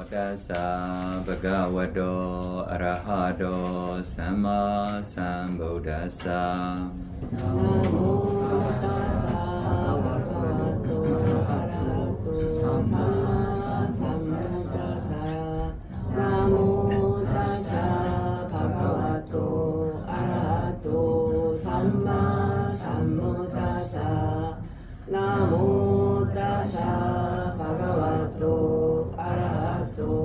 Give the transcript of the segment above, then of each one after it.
Tassa Bhagavato Arahato Samma Sambuddhassa. Namo Tassa Bhagavato Arahato Samma Sambuddhassa. Namo Tassa Bhagavato Arahato Samma Sambuddhassa. Namo Tassa Bhagavato Arahato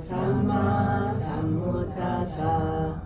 Sam마 삼무타사.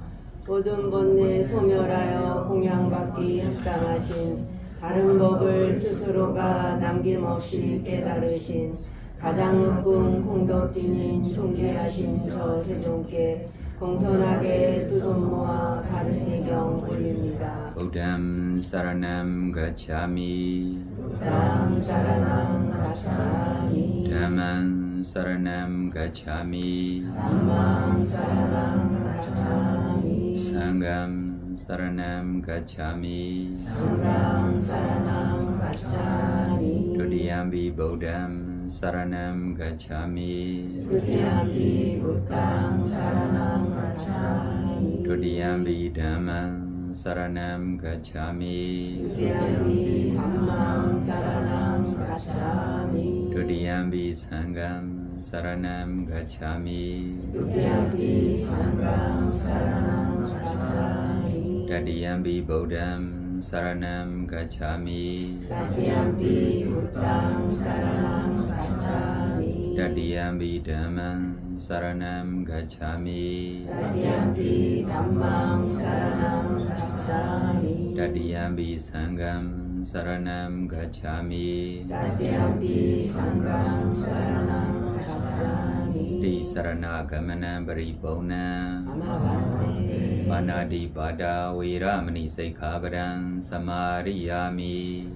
모든 번뇌 소멸하여 공양받기 합당하신 바른 법을 스스로가 남김없이 깨달으신 가장 높은 공덕진인 존귀하신 저 세존께 공손하게 두 손 모아 바른 배경 올립니다. Buddham Saranam Gacchami. 부담 사랑함 가차미. Dhamman Saranam Gacchami. 담망 사랑함 가차미. Sangam Saranam Gacchami. 상강 사랑함 가차미. Dudiyampi Buddham Saranam Gacchami. 두디암비 부당 사랑함 가차미. Dudiyampi Dhamman Saranam Gacchami. 두디암비 담망 사랑함 가차미. Dudiyampi Sangam Saranam Gacchami. 두디암비 상강 사랑함 가차미. Dadiyampi Buddham Saranam Gacchami. 두디암비 부당 사랑함 가차미. Dadiyampi Dhamman Saranam Gacchami. 두디암비 담망 사랑함 가차미. Dadiyampi Sangam Saranam Gacchami. 두디암비 상강 사랑함 가차미. Di Sarana Gamana Paripurna. 아마반테. Manadi Pada Viramani Sikkhapadam Samadhiyami.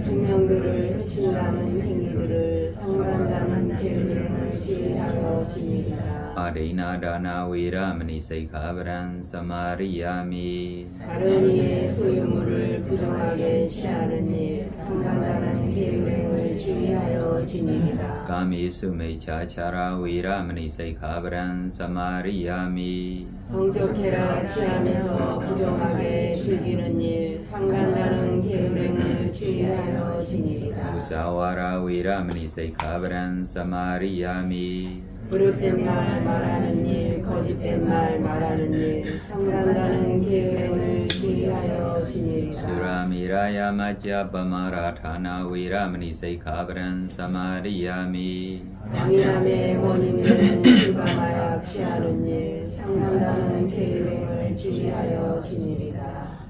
생명들을 해친다는 행위들을 상간다는 계획을 지휘하여 지니라. Adina Dana Viramani Sikkhapadam Samadhiyami. 다른 이의 소유물을 부정하게 취하는 일, 상간다는 계획을 지휘하여 지니라. Kami Sumechachara Viramani Sikkhapadam Samadhiyami. 성적해라 취하면서 부정하게 즐기는 일, 상간다는 계획을 지휘하여 지니라. Musawara Viramani Sikkhapadam Samadhiyami. 부릇된 말 말하는 일, 거짓된 말 말하는 일, 상간다는 계획을 지휘하여 지니라. Suramiraya Majja Pamaratthana Viramani Sikkhapadam Samadhiyami. 강인함의 원인은 술과마약 취하는 일, 상간다는 계획을 지휘하여 지니라.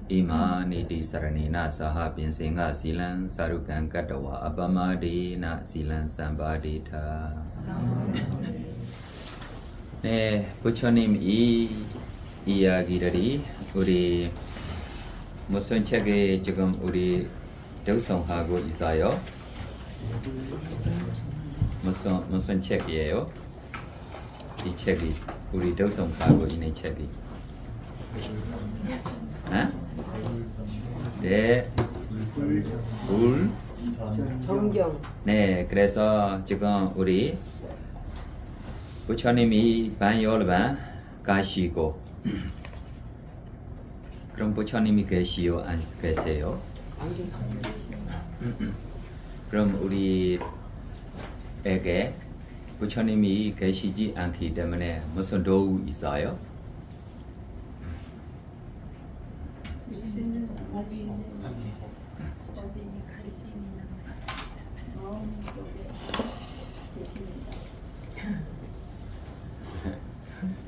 Imani Saranina Saha Pinsinga Silan Sarukan Katawa Apamadina Silan Sambadita. 네, 부처님 이 이야기들이 우리 무슨 책에 지금 우리 독송하고 있어요? 무슨 책이에요? 이 책이 우리 독송하고 있는 책이. 아? 네, 울. 정경. 네, 그래서 지금 우리 부처님이 반열반 가시고 그럼 부처님이 계시요 안 계세요? 그럼 우리에게 부처님이 계시지 않기 때문에 무슨 도우 있어요?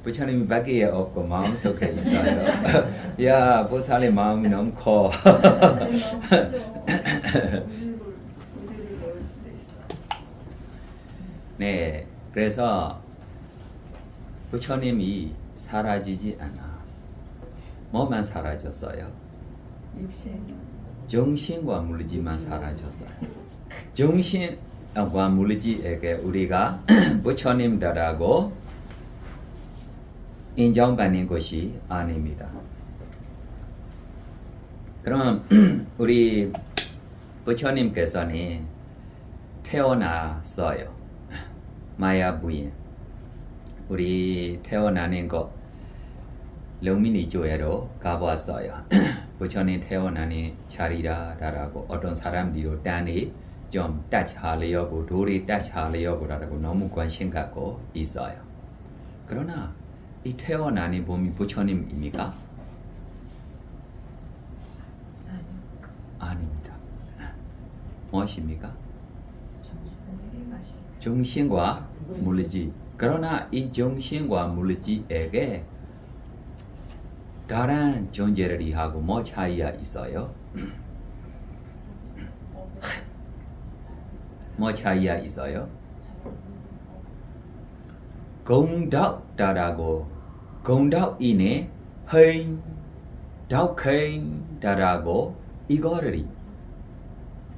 부처님이 밖에 없고 마음속에 있어요. 야, 보살의 마음이 너무 커. 네, 그래서 부처님이 사라지지 않아. 뭐만 사라졌어요? 정신과 물질만 사라졌어요. 정신과 물질에게 우리가 부처님들하고 인정받는 것이 아닙니다. 그럼 우리 부처님께서는 태어났어요. 마야 부인 우리 태어나는 거 롱민이 조회로 가보았어요. 부처님 태어나는 자리라라고 어떤 사람들이 딴이 좀 따치하려고 돌이 따치하려고라고 너무 관심 갖고 있어요. 그러나 이 태어나는 봄이 부처님입니까? 아닙니다. 무엇입니까? 정신과 물질. 그러나 이 정신과 물질에게 다른 존재들이 하고 뭐 차이가 있어요? 뭐 차이가 있어요? 공덕다라고 공덕이네 행 덕행다라고 이거를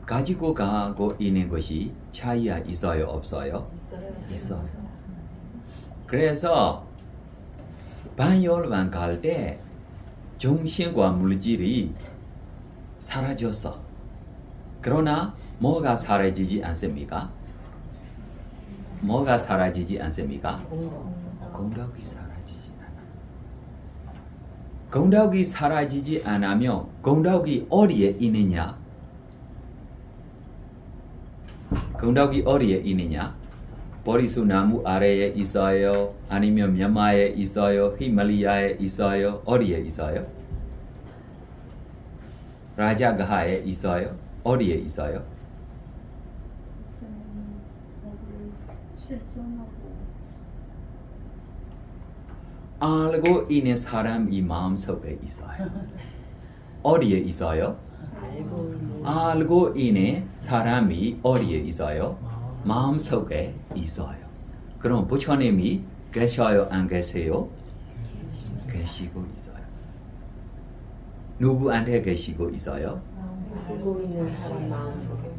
가지고 가고 있는 것이 차이가 있어요? 없어요? 있어요. 그래서 반열반 갈 때 정신과 물질이 사라졌어. 그러나 뭐가 사라지지 않습니까? 뭐가 사라지지 않습니까? 공덕이 사라지지 않아. 공덕이 사라지지 않으면 공덕이 어디에 있느냐? 공덕이 어디에 있느냐? 보리수나무 아래에 있어요? 아니면 미얀마에 있어요? 히말라야에 있어요? 어디에 있어요? 라자가하에 있어요? 어디에 있어요? 알고 있는 사람이 마음속에 있어요. 어디에 있어요? 알고 있는 사람이 어디에 있어요? 마음속에 있어요. 그럼 부처님이 계셔요? 안 계세요? 계시고 있어요. 누구한테 계시고 있어요? 알고 있는 사람 마음속에.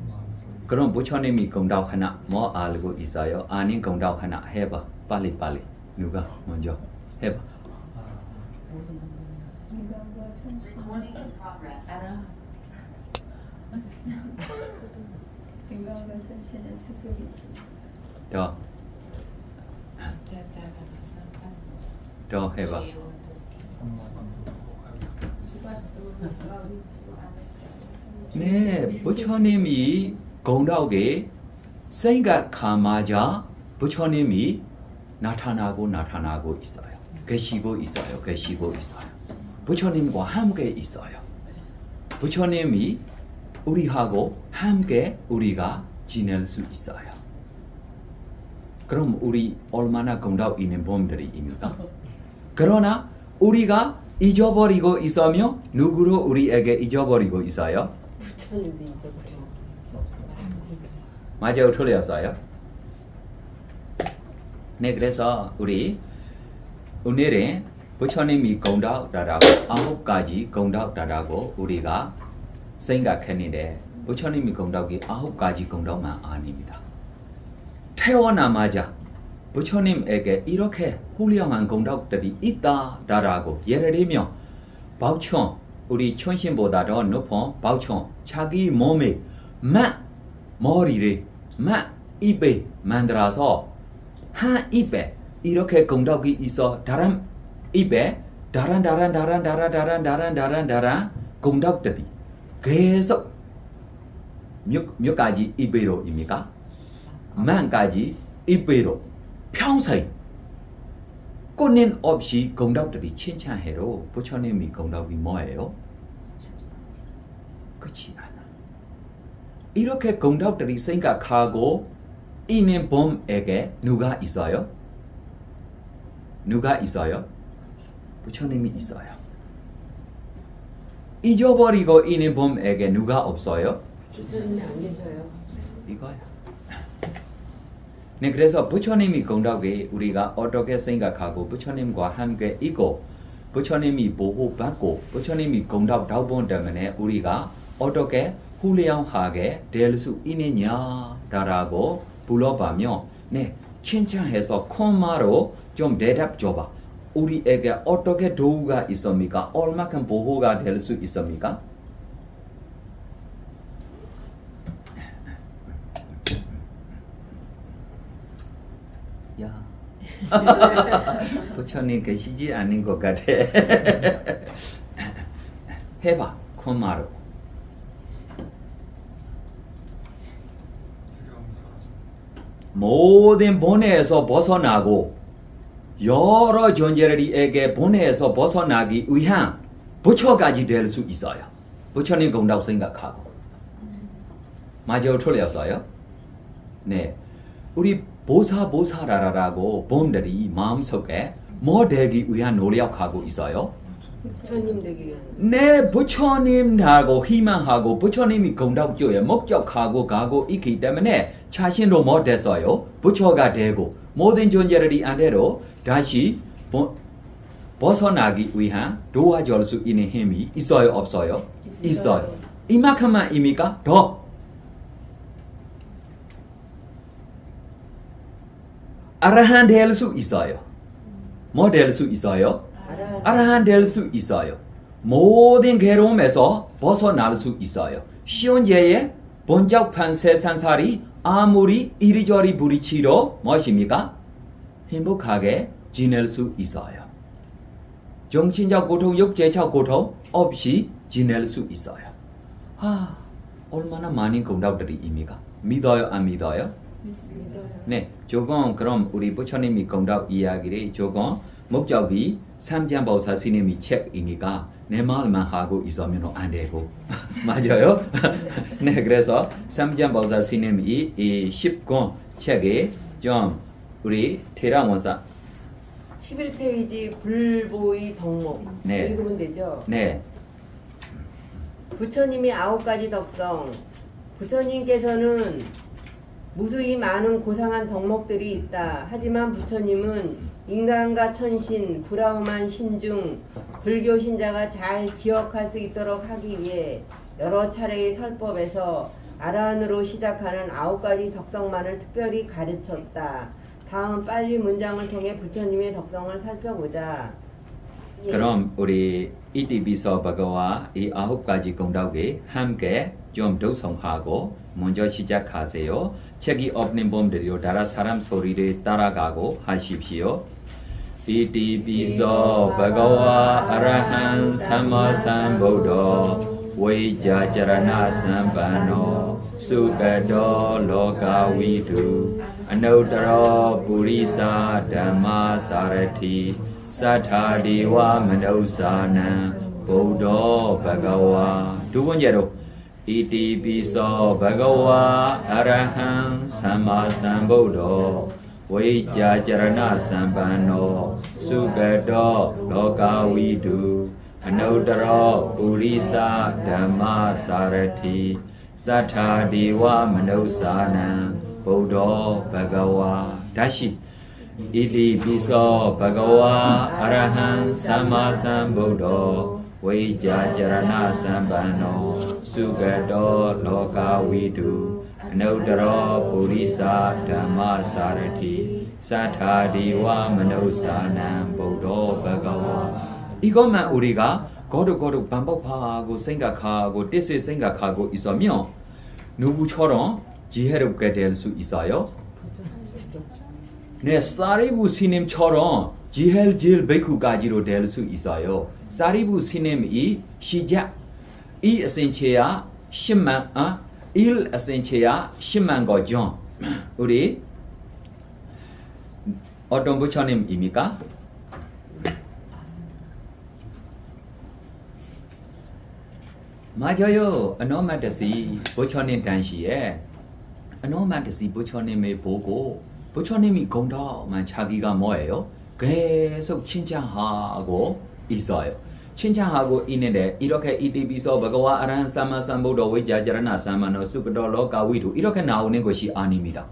그럼 부처님이 공덕 하나 뭐 알고 있어요? 아닌 공덕 하나 해봐. 빨리 누가 먼저 해봐. 알아. 건강과 선신은 스스로 더 해봐. 네, 부처님이 공덕에 생각하마자 부처님이 나타나고 있어요. 계시고 있어요. 부처님과 함께 있어요. 부처님이 우리하고 함께 우리가 지낼 수 있어요. 그럼 우리 얼마나 공덕 있는 봄들입니까? 그러나 우리가 잊어버리고 있으면 누구로 우리에게 잊어버리고 있어요? 부처님도 잊어버려. 맞아요, 틀렸어요? 네, 그래서 우리 오늘은 부처님이 공덕다라고 9가지 공덕다라고 우리가 생각했는데 부처님이 공덕이 9가지 공덕만 아닙니다. 태어나마자 부처님에게 이렇게 훌륭한 공덕들이 있다라고 예를 들면 바우천 우리 천신보다 더 높은 바우천 자기 몸에 머리를 입에 만들어서 한 입에 이렇게 공덕이 있어 다른 입에 다른 공덕들이 계속 몇 가지 입으로입니까? 만 가지 입으로 평생 끊임 없이 공덕들이 칭찬해도 부처님이 공덕이 뭐예요? 그렇지 않아. 이렇게 공덕들이 생각하고 있는 봄에게 누가 있어요? 부처님이 있어요. 잊어버리고 있는 봄에게 누가 없어요? 부처님이 안 계셔요. 이거야. 네, 그래서 부처님이 공덕에 우리가 어떻게 생각하고 부처님과 함께 있고 부처님이 보호받고 부처님이 공덕 다본 때문에 우리가 어떻게 훌륭하게 될 수 있느냐라고 물어보면 네, 칭찬해서 콤마로 좀 대답 줘봐. 우리에게 어떻게 도우가 있습니까? 얼마큼 보호가 될 수 있습니까? 야. 부처님 계시지 않은 것 같아. 해봐, 콘마루. 모든 번뇌에서 벗어나고 여러 존재들에게 번뇌에서 벗어나기 위한 부처까지 될 수 있어요. 부처님 공덕 생각하고. 맞아요, 틀렸어요? 네, 우리 보살라라고 봄들이 마음속에 뭐 되기 위한 노력하고 있어요? 부처님 되기 위한. 네, 부처님하고 희망하고 부처님이 공덕주의 목적하고 가고 있기 때문에 자신도 뭐 됐어요? 부처가 되고 모든 존재들이 안대로 다시 벗어나기 위한 도와줄 수 있는 힘이 있어요, 없어요? 있어요. 이만큼만입니까? 더. 아라한 될 수 있어요. 뭐 될 수 있어요? 아라한 될 수 있어요. 모든 괴로움에서 벗어날 수 있어요. 시온제의 번쩍한 세상살이 아무리 이리저리 부딪히도 무엇입니까? 행복하게 지낼 수 있어요. 정신적 고통, 육체적 고통 없이 지낼 수 있어요. 얼마나 많은 공덕들이입니까? 믿어요, 안 믿어요? 네, 조금 그럼 우리 부처님이 공덕 이야기를 조금 목적이 삼장보살 스님이 책이니까 내 말만 하고 있으면 안 되고 맞아요? 네, 그래서 삼장보살 스님이 이 10권 책에 좀 우리 테라원사 11페이지 불보의 덕목 네. 읽으면 되죠? 네, 부처님이 9가지 덕성. 부처님께서는 무수히 많은 고상한 덕목들이 있다. 하지만 부처님은 인간과 천신, 브라흐만 신중, 불교 신자가 잘 기억할 수 있도록 하기 위해 여러 차례의 설법에서 아라한으로 시작하는 9가지 덕성만을 특별히 가르쳤다. 다음 빨리 문장을 통해 부처님의 덕성을 살펴보자. 예. 그럼 우리 이티비서 바가와 이 9가지 공덕에 함께 좀 독송하고 먼저 시작하세요. 책이 없는 분들이요, 따라 사람 소리를 따라가고 하십시오. 이티비서 바가와 아라한 삼마삼부ddho 웨이자자라나 삼반노 수가도 로가위두 아누ttaro 뿌리사 담마사라티 사타디와 마누사나 부ddho 바가와. 두 번째로 이티비서 바가와 아라한 삼마삼부ddho 웨이자자라나 삼반노 수가도 로가위두 아누ttaro 뿌리사 담마사라티 사타디와 마누사나 부ddho 바가와. 다시 이티비서 바가와 아라한 삼마삼부ddho 웨이자자라나 삼반노 수가도 로가위두 아누ttaro 뿌리사 담마사라티 사타디와 마누사나 부ddho 바가와. 이것만 우리가 거듭거듭 반복하고 생각하고 뜻을 생각하고 있으면 누구처럼 지혜롭게 될 수 있어요? 네, 사리부 스님처럼 지헬질 베쿠까지로 될 수 있어요. 사리부 스님이 시작 이 에센체야 10만 1 에센체야 10만 거죠. 우리 어떤 부처님입니까? 맞아요. 아노마다시 부처님 당시에 아노마다시 부처님을 보고 부처님이 공덕만 자기가 뭐예요? 계속 칭찬하고 있어요. 칭찬하고 있는데 이렇게 이티비서 바가와 아라한 삼마삼부ddho 웨이자자라나 삼반노 수가도 로가위두 이렇게 나오는 것이 아닙니다.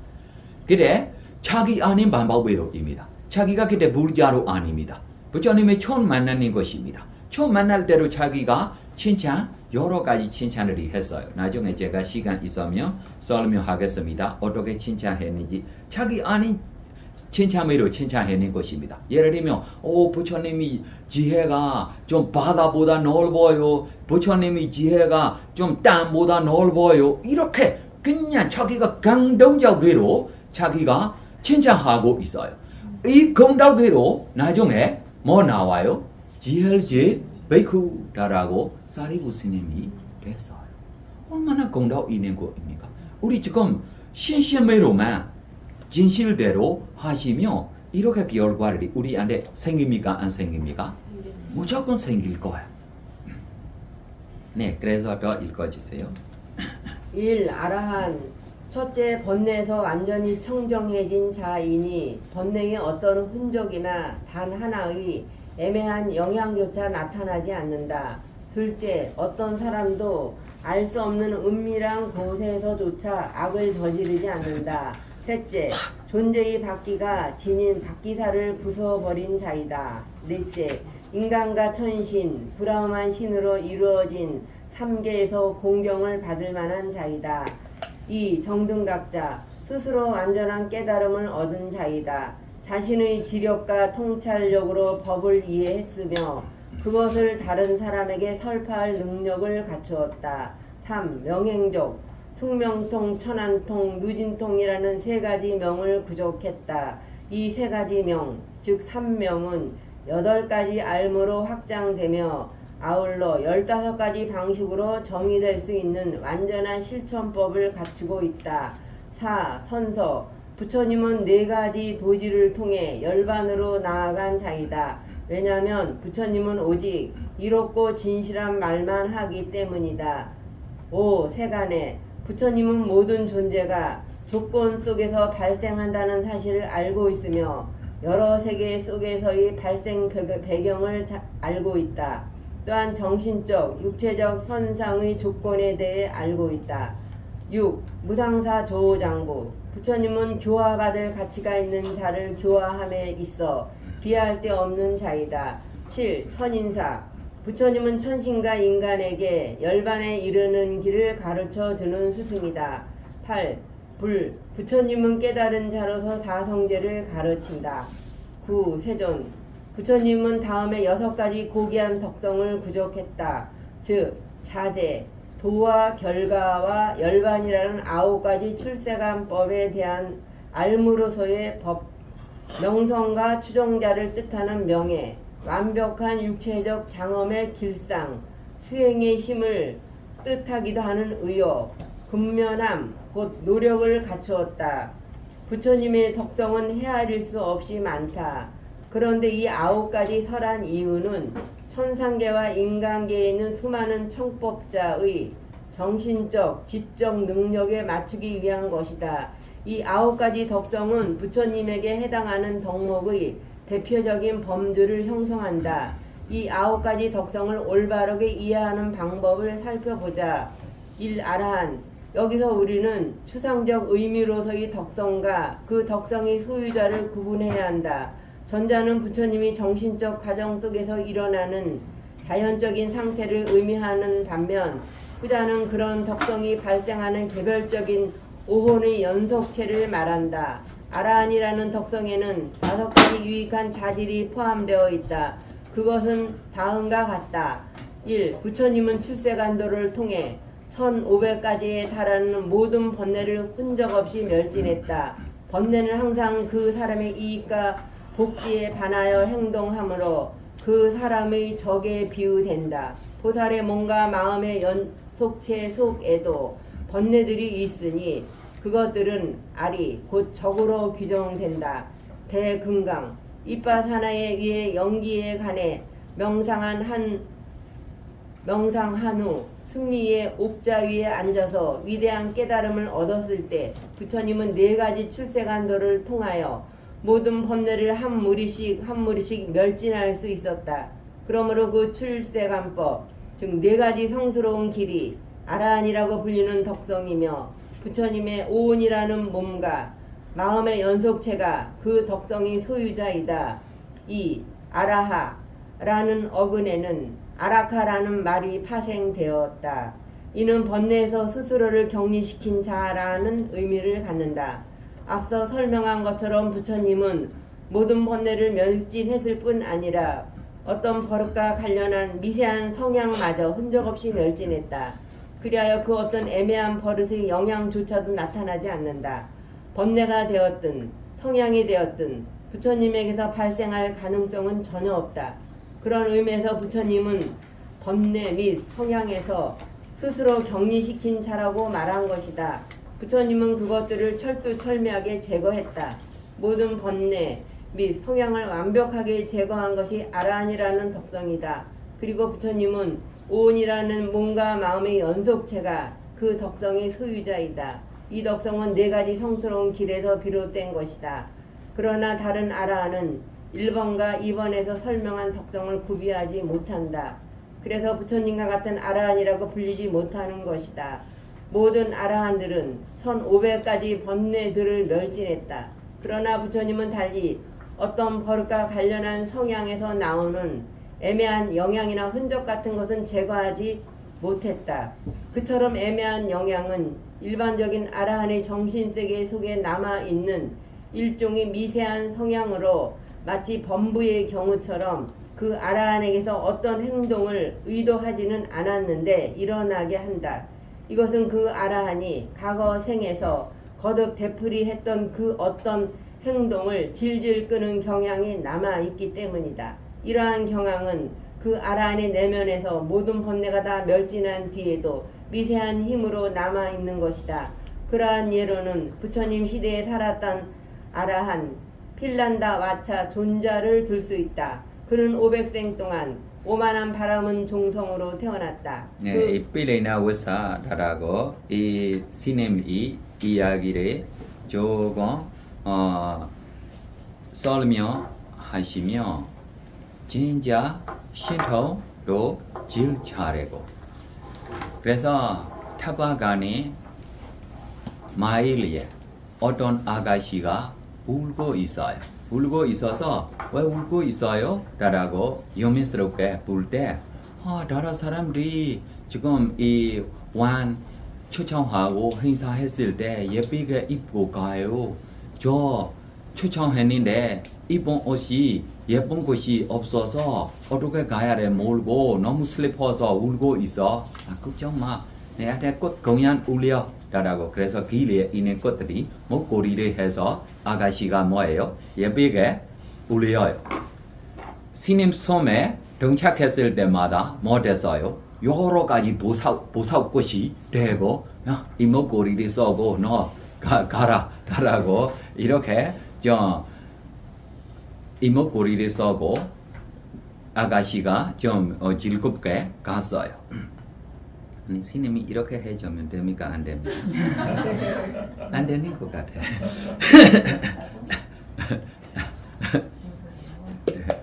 그때 자기 아닌 방법으로입니다. 자기가 그때 불자로 아닙니다. 부처님의 처음 만나는 것입니다. 처음 만날 때로 자기가 칭찬 여러 가지 칭찬을 했어요. 나중에 제가 시간 있으면 설명하겠습니다. 어떻게 칭찬했는지. 자기 아닌 칭찬으로 칭찬하는 것입니다. 예를 들면 부처님이 지혜가 좀 바다보다 넓어요. 부처님이 지혜가 좀 땅보다 넓어요. 이렇게 그냥 자기가 감동적으로 자기가 칭찬하고 있어요. 이 공덕회로 나중에 뭐 나와요? 지헬제 베이쿠다라고 사리부 스님이 했어요. 얼마나 공덕 있는 거입니까? 우리 지금 신심매로만 진실대로 하시면 이렇게 결과를 우리한테 생깁니까? 안 생깁니까? 무조건 생길 거예요. 네, 그래서 더 읽어주세요. 1. 아라한 첫째 번뇌에서 완전히 청정해진 자이니 번뇌에 어떤 흔적이나 단 하나의 애매한 영향조차 나타나지 않는다. 둘째, 어떤 사람도 알 수 없는 은밀한 곳에서조차 악을 저지르지 않는다. 셋째, 존재의 바퀴가 지닌 바퀴살을 부숴버린 자이다. 넷째, 인간과 천신, 브라흐만 신으로 이루어진 3계에서 공경을 받을 만한 자이다. 이 정등각자, 스스로 완전한 깨달음을 얻은 자이다. 자신의 지력과 통찰력으로 법을 이해했으며 그것을 다른 사람에게 설파할 능력을 갖추었다. 3. 명행족, 숙명통, 천안통, 누진통이라는 세 가지 명을 구족했다. 이 세 가지 명, 즉 3명은 8가지 알무로 확장되며 아울러 15가지 방식으로 정의될 수 있는 완전한 실천법을 갖추고 있다. 4. 선서, 부처님은 4가지 도지를 통해 열반으로 나아간 자이다. 왜냐하면 부처님은 오직 이롭고 진실한 말만 하기 때문이다. 5. 세간에, 부처님은 모든 존재가 조건 속에서 발생한다는 사실을 알고 있으며 여러 세계 속에서의 발생 배경을 알고 있다. 또한 정신적, 육체적 현상의 조건에 대해 알고 있다. 6. 무상사 조장부, 부처님은 교화받을 가치가 있는 자를 교화함에 있어 비할 데 없는 자이다. 7. 천인사, 부처님은 천신과 인간에게 열반에 이르는 길을 가르쳐 주는 스승이다. 8. 불, 부처님은 깨달은 자로서 사성제를 가르친다. 9. 세존, 부처님은 다음에 6가지 고귀한 덕성을 구족했다. 즉 자제, 도와 결가와 열반이라는 9가지 출세관법에 대한 알무로서의 법, 명성과 추종자를 뜻하는 명예, 완벽한 육체적 장엄의 길상, 수행의 힘을 뜻하기도 하는 의욕, 근면함, 곧 노력을 갖추었다. 부처님의 덕성은 헤아릴 수 없이 많다. 그런데 이 9가지 설한 이유는 천상계와 인간계에 있는 수많은 청법자의 정신적, 지적 능력에 맞추기 위한 것이다. 이 9가지 덕성은 부처님에게 해당하는 덕목의 대표적인 범주를 형성한다. 이 9가지 덕성을 올바르게 이해하는 방법을 살펴보자. 1. 아라한, 여기서 우리는 추상적 의미로서의 덕성과 그 덕성의 소유자를 구분해야 한다. 전자는 부처님이 정신적 과정 속에서 일어나는 자연적인 상태를 의미하는 반면 후자는 그런 덕성이 발생하는 개별적인 오혼의 연속체를 말한다. 아라한이라는 덕성에는 5가지 유익한 자질이 포함되어 있다. 그것은 다음과 같다. 1. 부처님은 출세간도를 통해 1500가지에 달하는 모든 번뇌를 흔적 없이 멸진했다. 번뇌는 항상 그 사람의 이익과 복지에 반하여 행동하므로 그 사람의 적에 비유된다. 보살의 몸과 마음의 연속체 속에도 번뇌들이 있으니 그것들은 알이 곧 적으로 규정된다. 대금강, 이빨 하나에 위에 연기에 관해 명상한 후 승리의 옥자 위에 앉아서 위대한 깨달음을 얻었을 때 부처님은 4가지 출세간도를 통하여 모든 번뇌를 한 무리씩 멸진할 수 있었다. 그러므로 그 출세간법, 즉 4가지 성스러운 길이 아라한이라고 불리는 덕성이며 부처님의 오온이라는 몸과 마음의 연속체가 그 덕성이 소유자이다. 2. 아라하라는 어근에는 아라카라는 말이 파생되었다. 이는 번뇌에서 스스로를 격리시킨 자라는 의미를 갖는다. 앞서 설명한 것처럼 부처님은 모든 번뇌를 멸진했을 뿐 아니라 어떤 버릇과 관련한 미세한 성향마저 흔적없이 멸진했다. 그리하여 그 어떤 애매한 버릇의 영향조차도 나타나지 않는다. 번뇌가 되었든 성향이 되었든 부처님에게서 발생할 가능성은 전혀 없다. 그런 의미에서 부처님은 번뇌 및 성향에서 스스로 격리시킨 자라고 말한 것이다. 부처님은 그것들을 철두철미하게 제거했다. 모든 번뇌 및 성향을 완벽하게 제거한 것이 아라한이라는 덕성이다. 그리고 부처님은 오온이라는 몸과 마음의 연속체가 그 덕성의 소유자이다. 이 덕성은 네 가지 성스러운 길에서 비롯된 것이다. 그러나 다른 아라한은 1번과 2번에서 설명한 덕성을 구비하지 못한다. 그래서 부처님과 같은 아라한이라고 불리지 못하는 것이다. 모든 아라한들은 1500가지 번뇌들을 멸진했다. 그러나 부처님은 달리 어떤 버릇과 관련한 성향에서 나오는 애매한 영향이나 흔적 같은 것은 제거하지 못했다. 그처럼 애매한 영향은 일반적인 아라한의 정신세계 속에 남아있는 일종의 미세한 성향으로 마치 범부의 경우처럼 그 아라한에게서 어떤 행동을 의도하지는 않았는데 일어나게 한다. 이것은 그 아라한이 과거 생에서 거듭 되풀이했던 그 어떤 행동을 질질 끄는 경향이 남아있기 때문이다. 이러한 경향은 그 아라한의 내면에서 모든 번뇌가 다 멸진한 뒤에도 미세한 힘으로 남아있는 것이다. 그러한 예로는 부처님 시대에 살았던 아라한 필란다 와차 존자를 들 수 있다. 그는 500생 동안 오만한 바람은 종성으로 태어났다. 네, 이 필레나 와사라고 이 시넴이 이야기를 조금 설명하시며 진짜 신통도 질 차례고 그래서 타바간의 마일리에 어떤 아가씨가 울고 있어요. 울고 있어서 왜 울고 있어요? 라고 요민스럽게 볼 때 다른 사람들이 지금 이 왕 초청하고 행사했을 때 예쁘게 입고 가요. 저 초청했는데 입은 옷이 예쁜 곳이 없어서 어떻게 가야 돼 모르고 너무 슬퍼서 울고 있어. 걱정 마. 내한테 꽃 공연 울려. 라고 그래서 길에 있는 꽃들이 목걸이를 해서 아가씨가 뭐예요? 예쁘게 울려요. 스님 섬에 등착했을 때마다 뭐 됐어요? 여러 가지 보석꽃이 되고 이 목걸이를 써고 너 가라 라고 이렇게 이 목걸이를 써고 아가씨가 좀 즐겁게 갔어요. 아니, 스님이 이렇게 해주면 됩니까? 안 됩니까? 안 되는 것 같아요.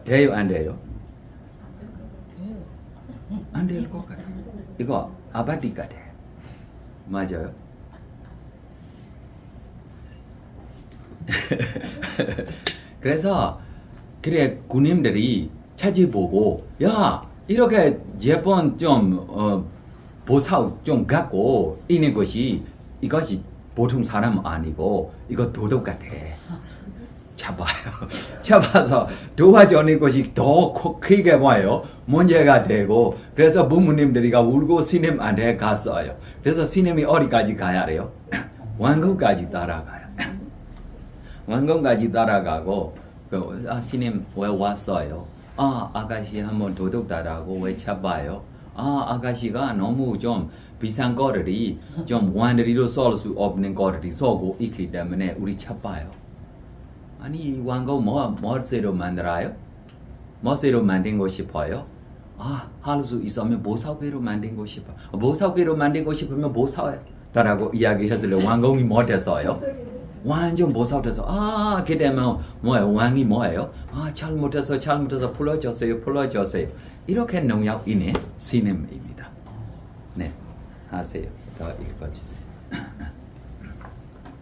돼요? 안 돼요? 안 될 것 같아요. 이거 아바디 같아요. 맞아요? 그래서 그래 군님들이 찾아보고 야 이렇게 예쁜 좀 보석 좀 갖고 있는 것이 이것이 보통 사람 아니고 이거 도둑 같아. 잡아요. 잡아서 도와주는 것이 더 크게 와요. 문제가 되고 그래서 부모님들이가 울고 스님한테 갔어요. 그래서 스님이 어디까지 가야 돼요? 왕궁까지 따라가요. 왕궁까지 따라가고 스님 왜 왔어요? 아가씨 한번 도둑다라고 왜 잡아요? 아가씨가 너무 좀 비싼 거를 좀 완전히로 쏠 수 없는 거를 쏘고 있기 때문에 우리 잡아요. 아니 왕궁 뭐새로 만들어요? 뭐새로 만들고 싶어요? 할 수 있으면 보석으로 만들고 싶어. 보석으로 만들고 싶으면 보석 라고 이야기했을 때 왕궁이 뭐 됐어요? 완전 보석돼서 그때면 뭐예요? 왕이 뭐예요? 잘못해서 풀어줬어요. 이렇게 농약 있는 스님입니다. 네, 하세요. 더 읽어주세요.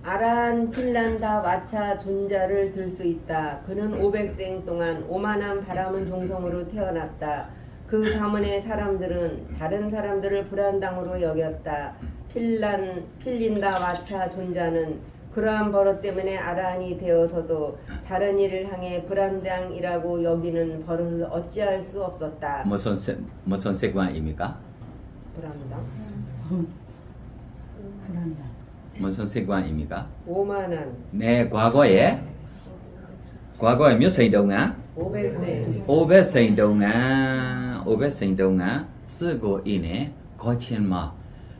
아라한 필란다 와차 존자를 들 수 있다. 그는 500생 동안 오만한 바람은 종성으로 태어났다. 그 가문의 사람들은 다른 사람들을 불안당으로 여겼다. 필린다 와차 존자는 그러한 버릇 때문에 아라한이 되어서도 다른 이를 향해 불안당이라고 여기는 버릇을 어찌할 수 없었다. 무슨 색관입니까? 불안당? 불안다. 무슨 색관입니까? 오만한. 네, 과거에 과거에 몇 세 동안 500세 500세 동안 500세 동안 쓰고 있는 거친말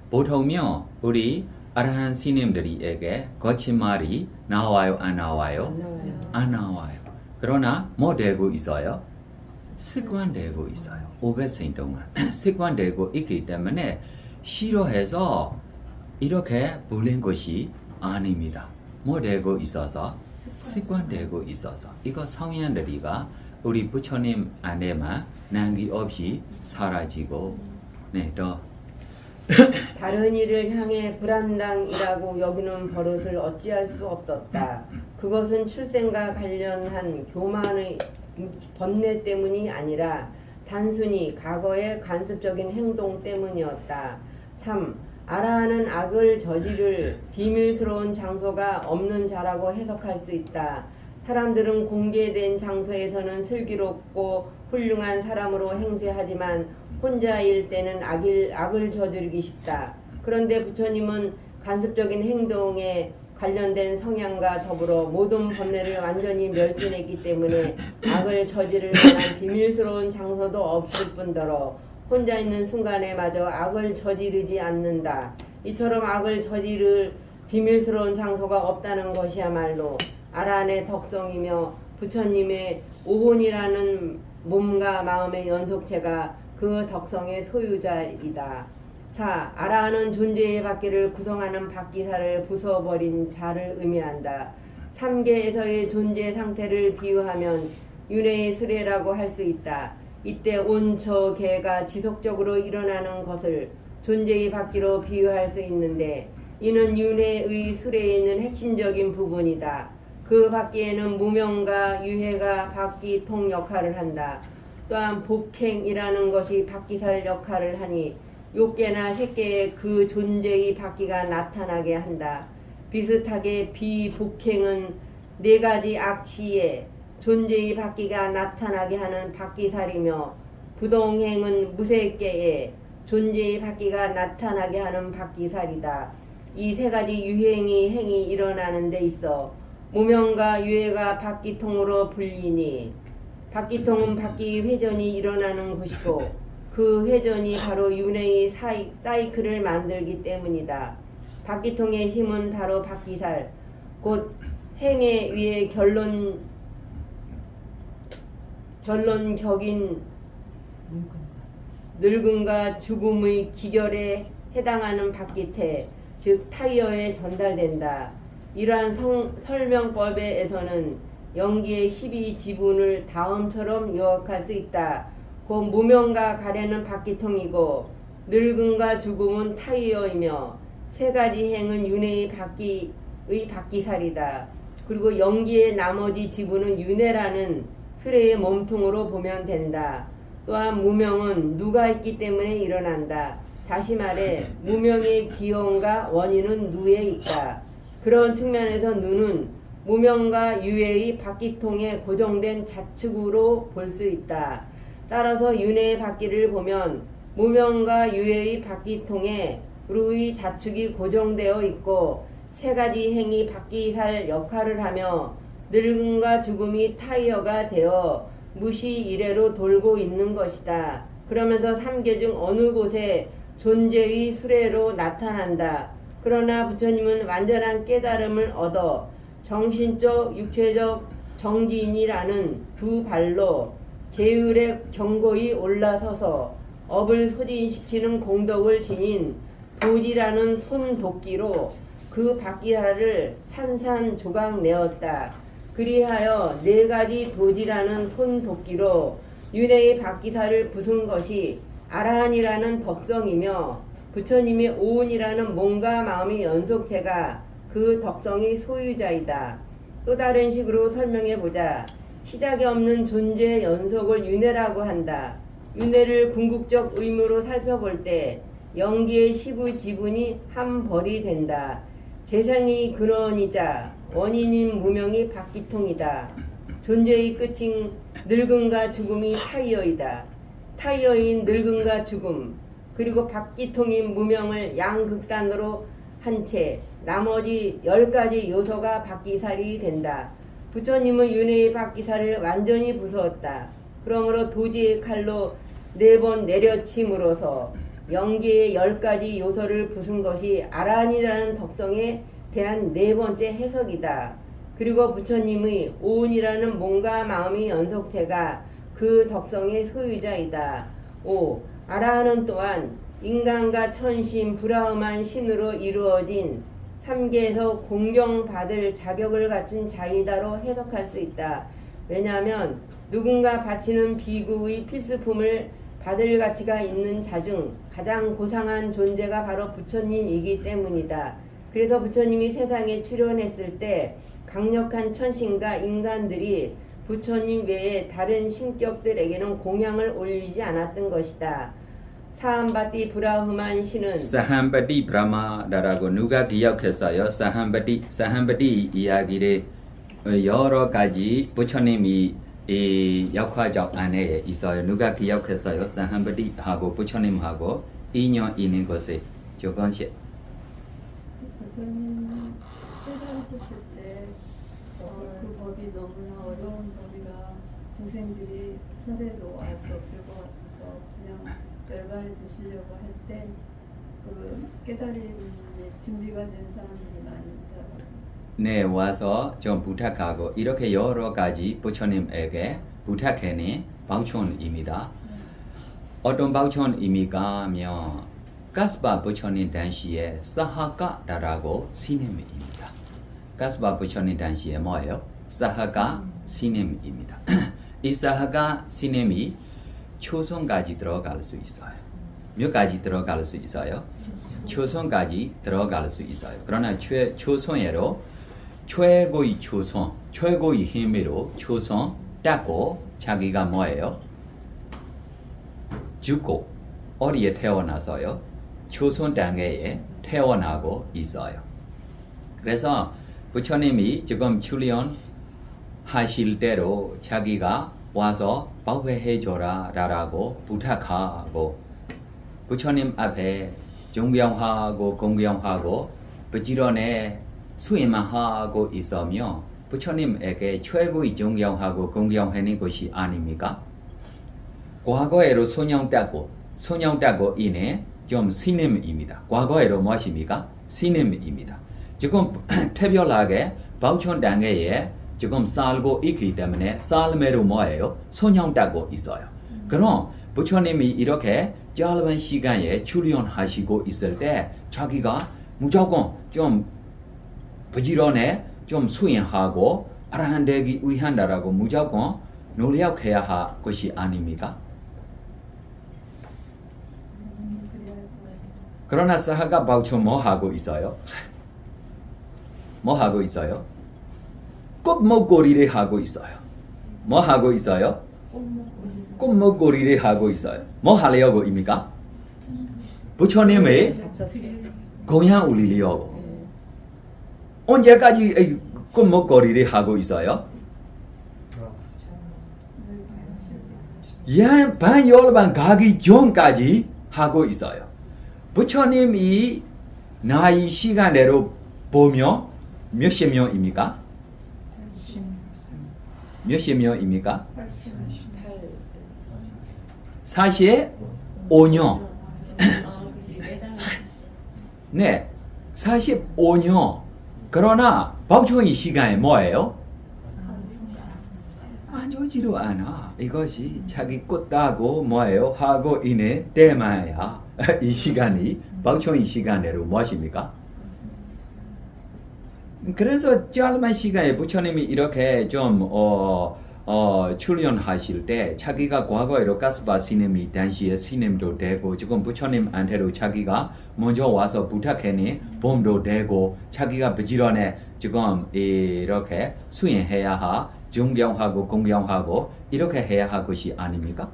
보통요 우리 아라한 스님들에게 거친말이 나와요 안 나와요? 안 나와요. 그러나 뭐 되고 있어요? 습관되고 있어요. 500세 동안 습관되고 있기 때문에 싫어해서 이렇게 불린 것이 아닙니다. 뭐 되고 있어서 습관되고 있어서 이거 성현들이가 우리 부처님 안에만 난기 없이 사라지고 또 다른 이를 향해 불안당이라고 여기는 버릇을 어찌할 수 없었다. 그것은 출생과 관련한 교만의 번뇌 때문이 아니라 단순히 과거의 관습적인 행동 때문이었다. 3. 아라하는 악을 저지를 비밀스러운 장소가 없는 자라고 해석할 수 있다. 사람들은 공개된 장소에서는 슬기롭고 훌륭한 사람으로 행세하지만 혼자일 때는 악을 저지르기 쉽다. 그런데 부처님은 관습적인 행동에 관련된 성향과 더불어 모든 번뇌를 완전히 멸진했기 때문에 악을 저지를 만한 비밀스러운 장소도 없을 뿐더러 혼자 있는 순간에 마저 악을 저지르지 않는다. 이처럼 악을 저지를 비밀스러운 장소가 없다는 것이야말로 아라한의 덕성이며 부처님의 오혼이라는 몸과 마음의 연속체가 그 덕성의 소유자이다. 4. 아라한은 존재의 바퀴를 구성하는 바퀴살을 부숴버린 자를 의미한다. 3계에서의 존재 상태를 비유하면 윤회의 수레라고 할 수 있다. 이때 온 저 계가 지속적으로 일어나는 것을 존재의 바퀴로 비유할 수 있는데 이는 윤회의 수레에 있는 핵심적인 부분이다. 그 바퀴에는 무명과 유해가 바퀴통 역할을 한다. 또한 복행이라는 것이 바퀴살 역할을 하니 6개나 3개의 그 존재의 바퀴가 나타나게 한다. 비슷하게 비복행은 4가지 악취에 존재의 바퀴가 나타나게 하는 바퀴살이며 부동행은 무색계에 존재의 바퀴가 나타나게 하는 바퀴살이다. 이 3가지 행이 일어나는 데 있어 무명과 유해가 바퀴통으로 불리니 바퀴통은 바퀴 회전이 일어나는 곳이고 그 회전이 바로 윤회의 사이클을 만들기 때문이다. 바퀴통의 힘은 바로 바퀴살, 곧 행에 의해 결론격인 늙음과 죽음의 기결에 해당하는 바퀴태, 즉 타이어에 전달된다. 이러한 설명법에서는 연기의 12지분을 다음처럼 요약할 수 있다. 곧 무명과 가래는 바퀴통이고 늙음과 죽음은 타이어이며 3가지 행은 윤회의 바퀴살이다. 그리고 연기의 나머지 지분은 윤회라는 수레의 몸통으로 보면 된다. 또한 무명은 누가 있기 때문에 일어난다. 다시 말해 무명의 기원과 원인은 누에 있다. 그런 측면에서 누는 무명과 유해의 바퀴통에 고정된 좌측으로 볼 수 있다. 따라서 윤회의 바퀴를 보면 무명과 유해의 바퀴통에 루의 좌측이 고정되어 있고 3가지 행이 바퀴살 역할을 하며 늙음과 죽음이 타이어가 되어 무시 이래로 돌고 있는 것이다. 그러면서 3계 중 어느 곳에 존재의 수레로 나타난다. 그러나 부처님은 완전한 깨달음을 얻어 정신적, 육체적 정지인이라는 2발로 계율에 견고히 올라서서 업을 소진시키는 공덕을 지닌 도지라는 손도끼로 그 바퀴살을 산산조각 내었다. 그리하여 4가지 도지라는 손도끼로 윤회의 바퀴살을 부순 것이 아라한이라는 덕성이며 부처님의 오운이라는 몸과 마음의 연속체가 그 덕성의 소유자이다. 또 다른 식으로 설명해보자. 시작이 없는 존재의 연속을 윤회라고 한다. 윤회를 궁극적 의무로 살펴볼 때 연기의 15지분이 한 벌이 된다. 재생의 근원이자 원인인 무명이 바퀴통이다. 존재의 끝인 늙음과 죽음이 타이어이다. 타이어인 늙음과 죽음 그리고 바퀴통인 무명을 양극단으로 한 채 나머지 10가지 요소가 바퀴살이 된다. 부처님은 윤회의 박기사를 완전히 부수었다. 그러므로 도지의 칼로 4번 내려침으로써 영계의 10가지 요소를 부순 것이 아라한이라는 덕성에 대한 4번째 해석이다. 그리고 부처님의 오운이라는 몸과 마음의 연속체가 그 덕성의 소유자이다. 5. 아라한은 또한 인간과 천신, 불화음한 신으로 이루어진 3계에서 공경받을 자격을 갖춘 자이다로 해석할 수 있다. 왜냐하면 누군가 바치는 비구의 필수품을 받을 가치가 있는 자 중 가장 고상한 존재가 바로 부처님이기 때문이다. 그래서 부처님이 세상에 출현했을 때 강력한 천신과 인간들이 부처님 외에 다른 신격들에게는 공양을 올리지 않았던 것이다. 사함바티 브라흐만 신은 사함바티 브라마다라고 누가 기억했어요? 사함바티 이야기를 여러 가지 부처님이 이 역화적 안에 있어요. 누가 기억했어요? 사함바티하고 부처님하고 인연 있는 것에 조금씩. 부처님 깨달으셨을 때 그 법이 너무나 어려운 법이라 중생들이 설해도 알 수 없을 것 같아서 그냥 열반에 드시려고 할 때 그 깨달음이 준비가 된 사람들이 많이 있더라고요. 네, 와서 좀 부탁하고 이렇게 여러 가지 부처님에게 부탁해낸 방촌입니다. 어떤 방촌입니까면 가스바 부처님 당시에 사하가라고 스님입니다. 가스바 부처님 당시에 뭐예요? 사하가 스님입니다. 이 사하가 스님이 초성까지 들어갈 수 있어요. 몇 가지 들어갈 수 있어요? 초성까지 들어갈 수 있어요. 그러나 초성으로 최고의 초성, 최고의 힘으로 초성 닦고 자기가 뭐예요? 죽고 어디에 태어나서요? 초선 단계에 태어나고 있어요. 그래서 부처님이 지금 출연하실 대로 자기가 와서保护해줘라 라고 부탁하고 부처님 앞에 존경하고 공경하고 부지런히 수행만 하고 있으며 부처님에게 최고의 존경하고 공경하는 것이 아닙니까? 과거에로 소냥 따고 이내 좀 스님입니다. 과거에로 무엇입니까? 스님입니다. 지금 특별하게 방촌 단계에 지금 살고 있기 때문에 삶으로 뭐예요? 소냥 따고 있어요. 그럼 부처님이 이렇게 짧은 시간에 출연하시고 있을 때 자기가 무조건 좀 부지런히 좀 수행하고 아라한 되기 위한다라고 무조건 노력해야 할 것이 아닙니까? 그러나 사하가 방촌 뭐 하고 있어요? 뭐 하고 있어요? 꽃목걸이를 하고 있어요. 뭐 하고 있어요? 꽃목걸이를 하고 있어요. 뭐 하려고 입니까? 부처님의 공양 올리려고. 언제까지 꽃목걸이를 하고 있어요? 반 열반 가기 전까지 하고 있어요. 부처님이 나이 시간대로 보면 몇십 명입니까? 몇십 명입니까? 45년. 네, 45년. 그러나 방촌의 시간이 뭐예요? 안좋지도 않아. 이것이 자기 꽃 따고 뭐예요? 하고 있는 때만야 이 시간이 방촌의 시간대로 무엇입니까? 그래서 짧은 시간에 부처님이 이렇게 좀 출연하실 때 자기가 과거에로 가스바 스님이 당시에 스님도 되고 지금 부처님한테로 자기가 먼저 와서 부탁해니 bom도 되고 자기가 부지런히 지금 이렇게 수행해야 하 존경하고 공경하고 이렇게 해야 할 것이 아닙니까?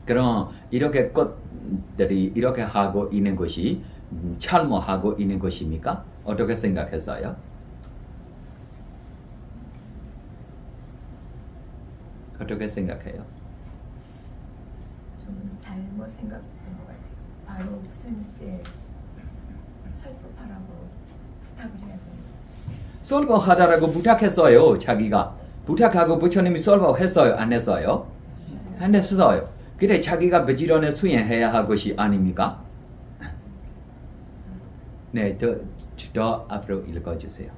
그럼 이렇게 꽃들이 이렇게 하고 있는 것이 잘못하고 있는 것입니까? 어떻게 생각했어요? 어떻게 생각해요? 좀 잘못 생각된 것 같아요. 바로 부처님께 설법하라고 부탁을 해야 돼요. 솔바하다라고 부탁했어요. 자기가 부탁하고 부처님이 솔바했어요. 안 했어요? 안 했어요. 그래 자기가 부지런히 수행해야 할 것이 아닙니까? 네, 더 앞으로 읽어주세요.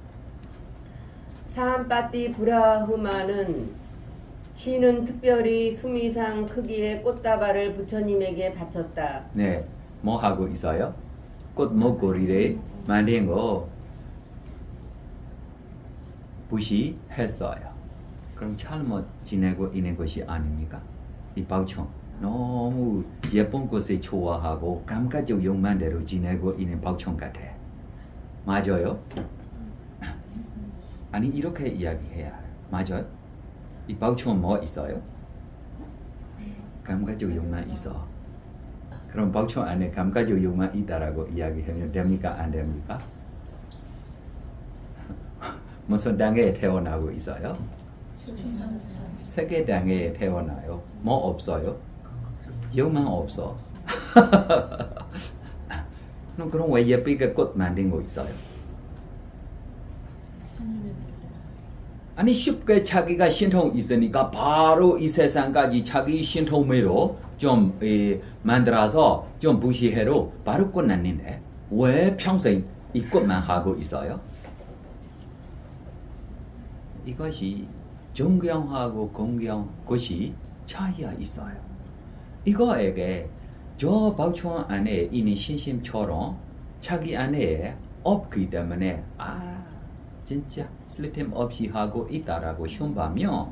사한파티 브라흐마는 시는 특별히 수미상 크기의 꽃다발을 부처님에게 바쳤다. 네, 뭐 하고 있어요? 꽃 목걸이를 만든 거 부시했어요. 그럼 잘못 지내고 있는 것이 아닙니까? 이 바우총 너무 예쁜 것을 좋아하고 감각적 욕망대로 지내고 있는 바우총 같아. 맞아요? 아니 이렇게 이야기해야 해요. 맞아요? 이 바우총은 뭐 있어요? 감각적 욕망 있어. 그럼 바우총 안에 감각적 욕망 있다라고 이야기하면 됩니까? 안 됩니까? 무슨 단계에 태어나고 있어요? 세계 단계에 태어나요. 뭐 없어요? 욕망 없어. 그럼 왜 예쁘게 꽃 만든 거 있어요? 아니 쉽게 자기가 신통 있으니까 바로 이 세상까지 자기 신통으로 좀 만들어서 좀 부시해로 바로 꽃 났는데 왜 평생 이 꽃만 하고 있어요? 이것이 존경하고 공경 것이 차이가 있어요. 이거에게 저 바우총 안에 있는 신심처럼 자기 안에 없기 때문에 진짜 슬리템 없이 하고 있다라고 흉보면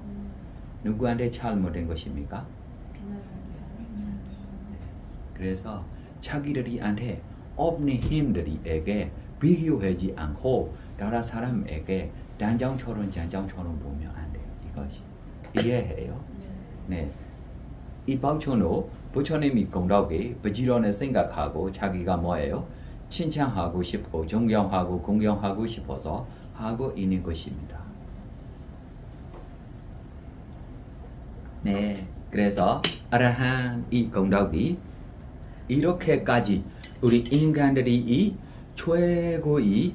누구한테 잘못된 것입니까? 그래서 자기들이한테 없는 힘들이에게 비교하지 않고 다른 사람에게 단장처럼 보면 안 돼요. 이것이 이해해요? 네. 이 바우총도 부처님이 공덕에 부지런히 생각하고 자기가 뭐예요? 칭찬하고 싶고 존경하고 공경하고 싶어서 하고 있는 것입니다. 네, 그래서 아라한 이 공덕이 이렇게까지 우리 인간들이 이 최고의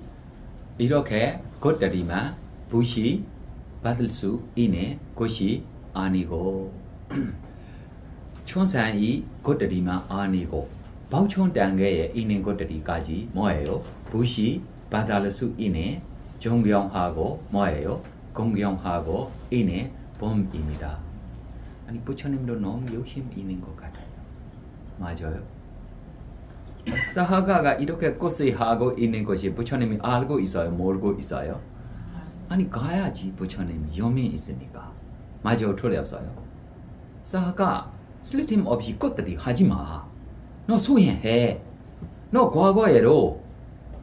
이렇게 것들이만 부시 받을 수 있는 것이 아니고 천상이 것들이만 아니고 바우총 단계에 있는 것들이까지 뭐예요? 부시 받을 수 있는 존경하고 뭐예요? 공경하고 있는 범입니다. 아니 부처님도 너무 욕심 있는 것 같아요. 맞아요? 사하가가 이렇게 꽃을 하고 있는 것이 부처님이 알고 있어요? 모르고 있어요? 아니 가야지 부처님이 염이 있으니까. 맞아요? 틀렸어요? 사하가 슬리팀 없이 꽃들이 하지마. 너 수행해. 너 과거에로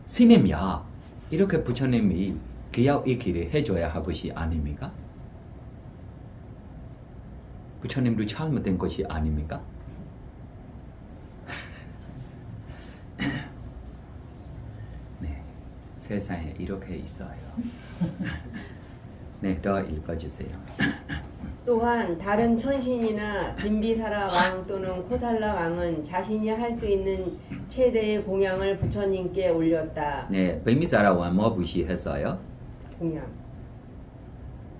스님이야. 이렇게 부처님이 기약 익히를 해줘야 할 것이 아닙니까? 부처님도 잘못된 것이 아닙니까? 네, 세상에 이렇게 있어요. 네, 더 읽어주세요. 또한 다른 천신이나 빈비사라 왕 또는 코살라 왕은 자신이 할 수 있는 최대의 공양을 부처님께 올렸다. 네, 빈비사라 왕 뭐 부시했어요? 공양.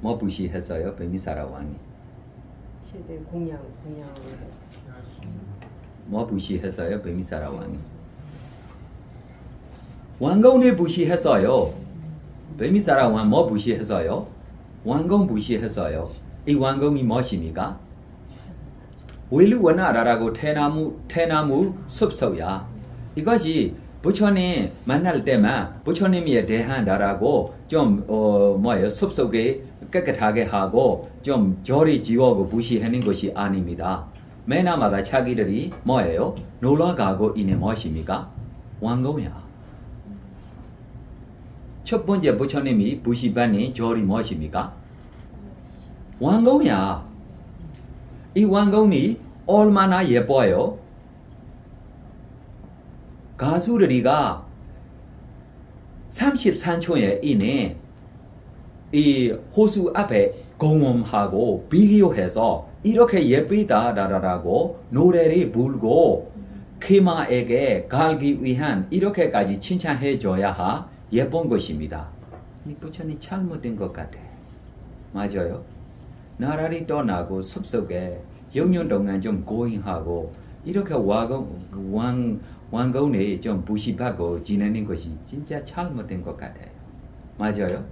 뭐 부시했어요? 빈비사라 왕이 최대 공양. 뭐 부시했어요? 빈비사라 왕이 왕궁을 부시했어요. 빈비사라 왕 뭐 부시했어요? 왕궁 부시했어요. 이 왕궁이 무엇입니까? 윌루원나라라고 대나무 숲속이야. 이것이 부처님 만날 때만 부처님에 대한 나라고 좀 숲속에 깨끗하게 하고 좀 절이 지어고 부시하는 것이 아닙니다. 매날마다 자기들이 뭐예요? 놀러가고 있는 무엇입니까? 왕궁이야. 첫 번째 부처님이 부시받는 절이 무엇입니까? 왕궁이야. 이 왕궁이 얼마나 예뻐요? 가수들이가 33촌에 있는 이 호수 앞에 공원하고 비교해서 이렇게 예쁘다라고 노래를 부르고 키마에게 갈기 위한 이렇게까지 칭찬해 줘야 할 예쁜 것입니다. 이 부처님 잘못된 것 같아. 맞아요. 나라리 떠나고 숲속에 영년 동안 좀 고행하고 이렇게 왕건에 좀 부시하고 지내는 것이 진짜 잘못된 것 같아요. 맞아요.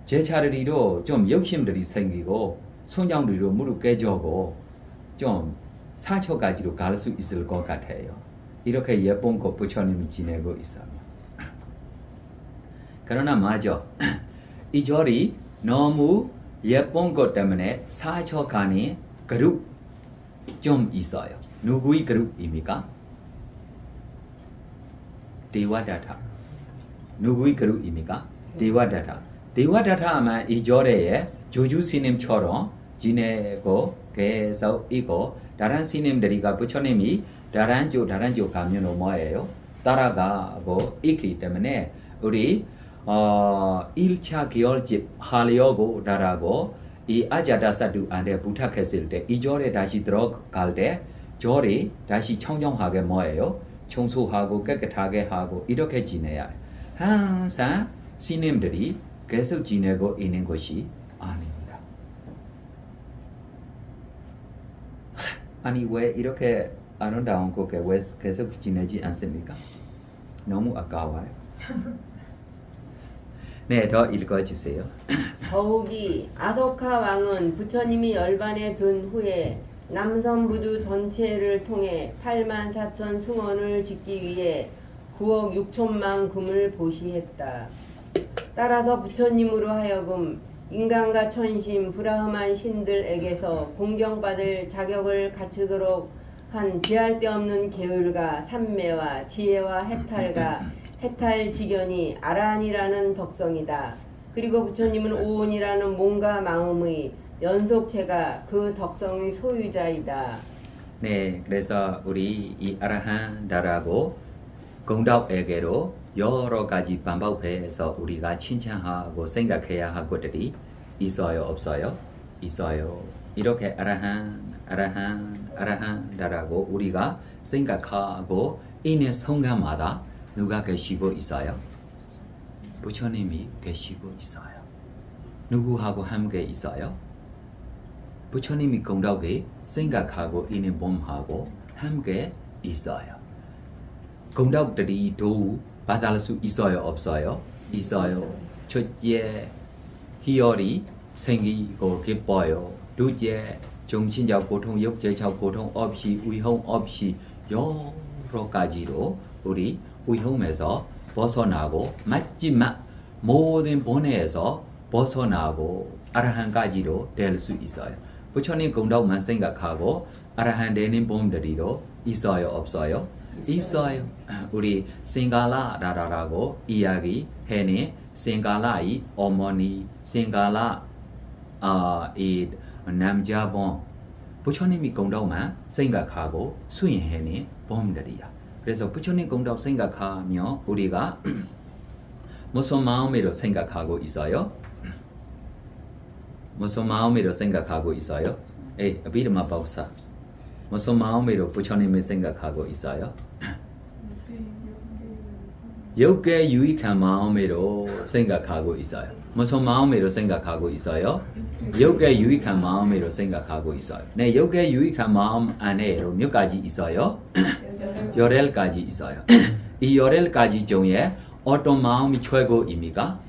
제 차례로 좀 욕심들이 생기고 손양들로 무릎 깨져고 좀 사초까지로 갈 수 있을 것 같아요. 이렇게 예쁜 것 부처님이 지내고 있어요. 그러나 맞아. 이 절이 너무 예쁜 것 때문에 사초간에 그룹 좀 있어요. 누구의 그룹입니까? 데와다타. 누구의 그룹입니까? 데와다타. 데와다타만 이 절에 조주 스님처럼 지내고 계속 있고 다른 스님들이가 부처님이 다른 쪽 가면 뭐예요? 따라가고 있기 때문에 우리 1차 계열집 하려고 다라고 이 아자다사두한테 부탁했을 때 이 절에 다시 들어갈 때 절이 다시 청정하게 뭐예요? 청소하고 깨끗하게 하고 이렇게 지내야 해요. 항상 스님들이 계속 지내고 있는 것이 아닙니다. 아니 왜 이렇게 아름다운 곳에 왜 계속 지내지 않습니까? 너무 아까워요. 네, 더 읽어주세요. 더욱이 아소카 왕은 부처님이 열반에 든 후에 남선부두 전체를 통해 8만 4천 승원을 짓기 위해 9억 6천만 금을 보시했다. 따라서 부처님으로 하여금 인간과 천신, 브라흐만 신들에게서 공경받을 자격을 갖추도록 한 지할 데 없는 계율과 삼매와 지혜와 해탈지견이 아란이라는 덕성이다. 그리고 부처님은 오온이라는 몸과 마음의 연속체가 그 덕성의 소유자이다. 네, 그래서 우리 이 아라한다라고 공덕에게로 여러 가지 방법에서 우리가 칭찬하고 생각해야 할 것들이 있어요, 없어요? 있어요. 이렇게 아라한다라고 우리가 생각하고 있는 순간마다 누가 계시고 있어요? 부처님이 계시고 있어요. 누구하고 함께 있어요? 부처님이 공덕에 생각하고 있는 몸하고 함께 있어요. 공덕들이 도우 받을 수 있어요, 없어요? 있어요. 첫째, 희열이 생기고 기뻐요. 둘째, 정신적 고통, 육체적 고통 없이, 위험 없이 여러 가지로 우리 위험에서 벗어나고 마지막 모든 번뇌에서 벗어나고 아라한까지로 될 수 있어요. 부처님 공덕만 생각하고 아라한 되는 분들이도 있어요, 없어요? 있어요. 우리 생갈라라라고 이야기해내 생갈라의 어머니, 생갈라 이 남자분 부처님이 공덕만 생각하고 수행해내 분들이야. 그래서 부처님 공덕 생각하며 우리가 무슨 마음으로 생각하고 있어요? 무슨 마음으로 생각하고 있어요? 비르마 박사. 무슨 마음으로 부처님을 생각하고 있어요? 욕에 유익한 마음으로 생각하고 있어요. 무슨 마음으로 생각하고 있어요? 욕에 유익한 마음으로 생각하고 있어요. 네, 욕에 유익한 마음 안에로 몇 가지 있어요? 8가지 있어요. 이 8가지 중에 어떤 마음이 최고입니까?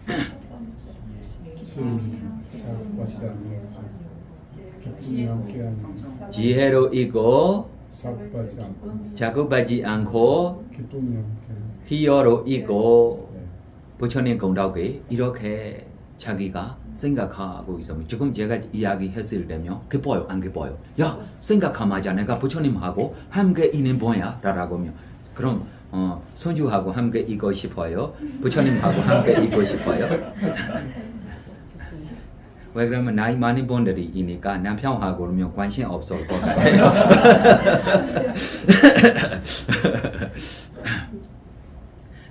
지혜로 있고 자극받지 않고 희열로 있고 부처님 공덕에 이렇게 자기가 생각하고 있으면 지금 제가 이야기했을 때면 기뻐요, 안 기뻐요? 야, 생각하마자 내가 부처님하고 함께 있는 뭐야? 라고 하면 그럼 손주하고 함께 있고 싶어요? 부처님하고 함께 있고 싶어요? 왜 그러면 나이 많은 분들이 있으니까 남편하고 그러면 관심 없을 것 같아요.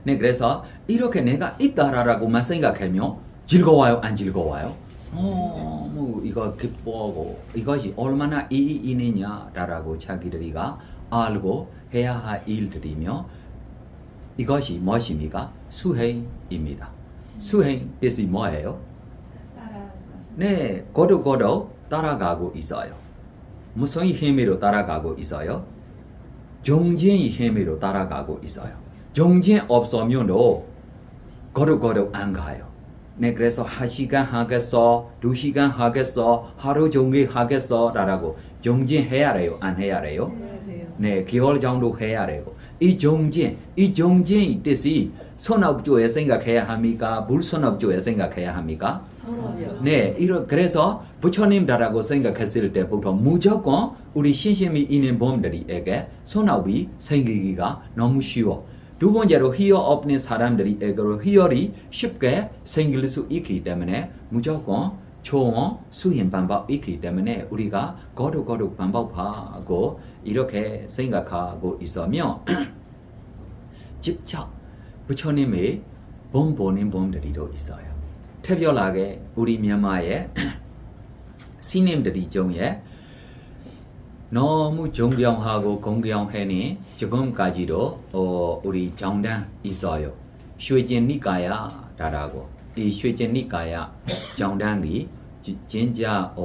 네, 그래서 이렇게 내가 있다라고만 생각하면 즐거워요, 안 즐거워요? 뭐 이거 기뻐하고 이것이 얼마나意义 있느냐라고 자기들이가 알고 해야 할 일들이며 이것이 무엇입니까? 수행입니다. 수행 뜻이 뭐예요? 따라서 네, 고도 따라가고 있어요. 무슨 힘으로 따라가고 있어요? 정진의 힘으로 따라가고 있어요. 정진 없으면도 고도 안 가요. 네, 그래서 1시간 하겠어, 2시간 하겠어, 하루 종일 하겠어 라고 정진해야 해요? 안 해야 해요? 해야 돼요. 네, 개월 정도 해야 돼요. 이 정진의 뜻이 선업주에 생각해야 합니까? 불선업주에 생각해야 합니까? 선업이요. 네, 그래서 부처님다라고 생각했을 때 보통 무조건 우리 신심이 있는 분들에게 선업이 생기기가 너무 쉬워. 두 번째로 희열 없는 사람들에게로 희열이 쉽게 생길 수 있기 때문에 무조건 좋은 수행 방법이 있기 때문에 우리가 거룩 방법하고 이렇게 생각하고 있으면 직접 부처님의 본 보는 분들이도 있어요. 특별하게 우리 미얀마의 스님들이 중에 너무 존경하고 공경하니 지금까지도 우리 정당 있어요. 쉐진니까야라고 이 쉐진니까야 정당이 진짜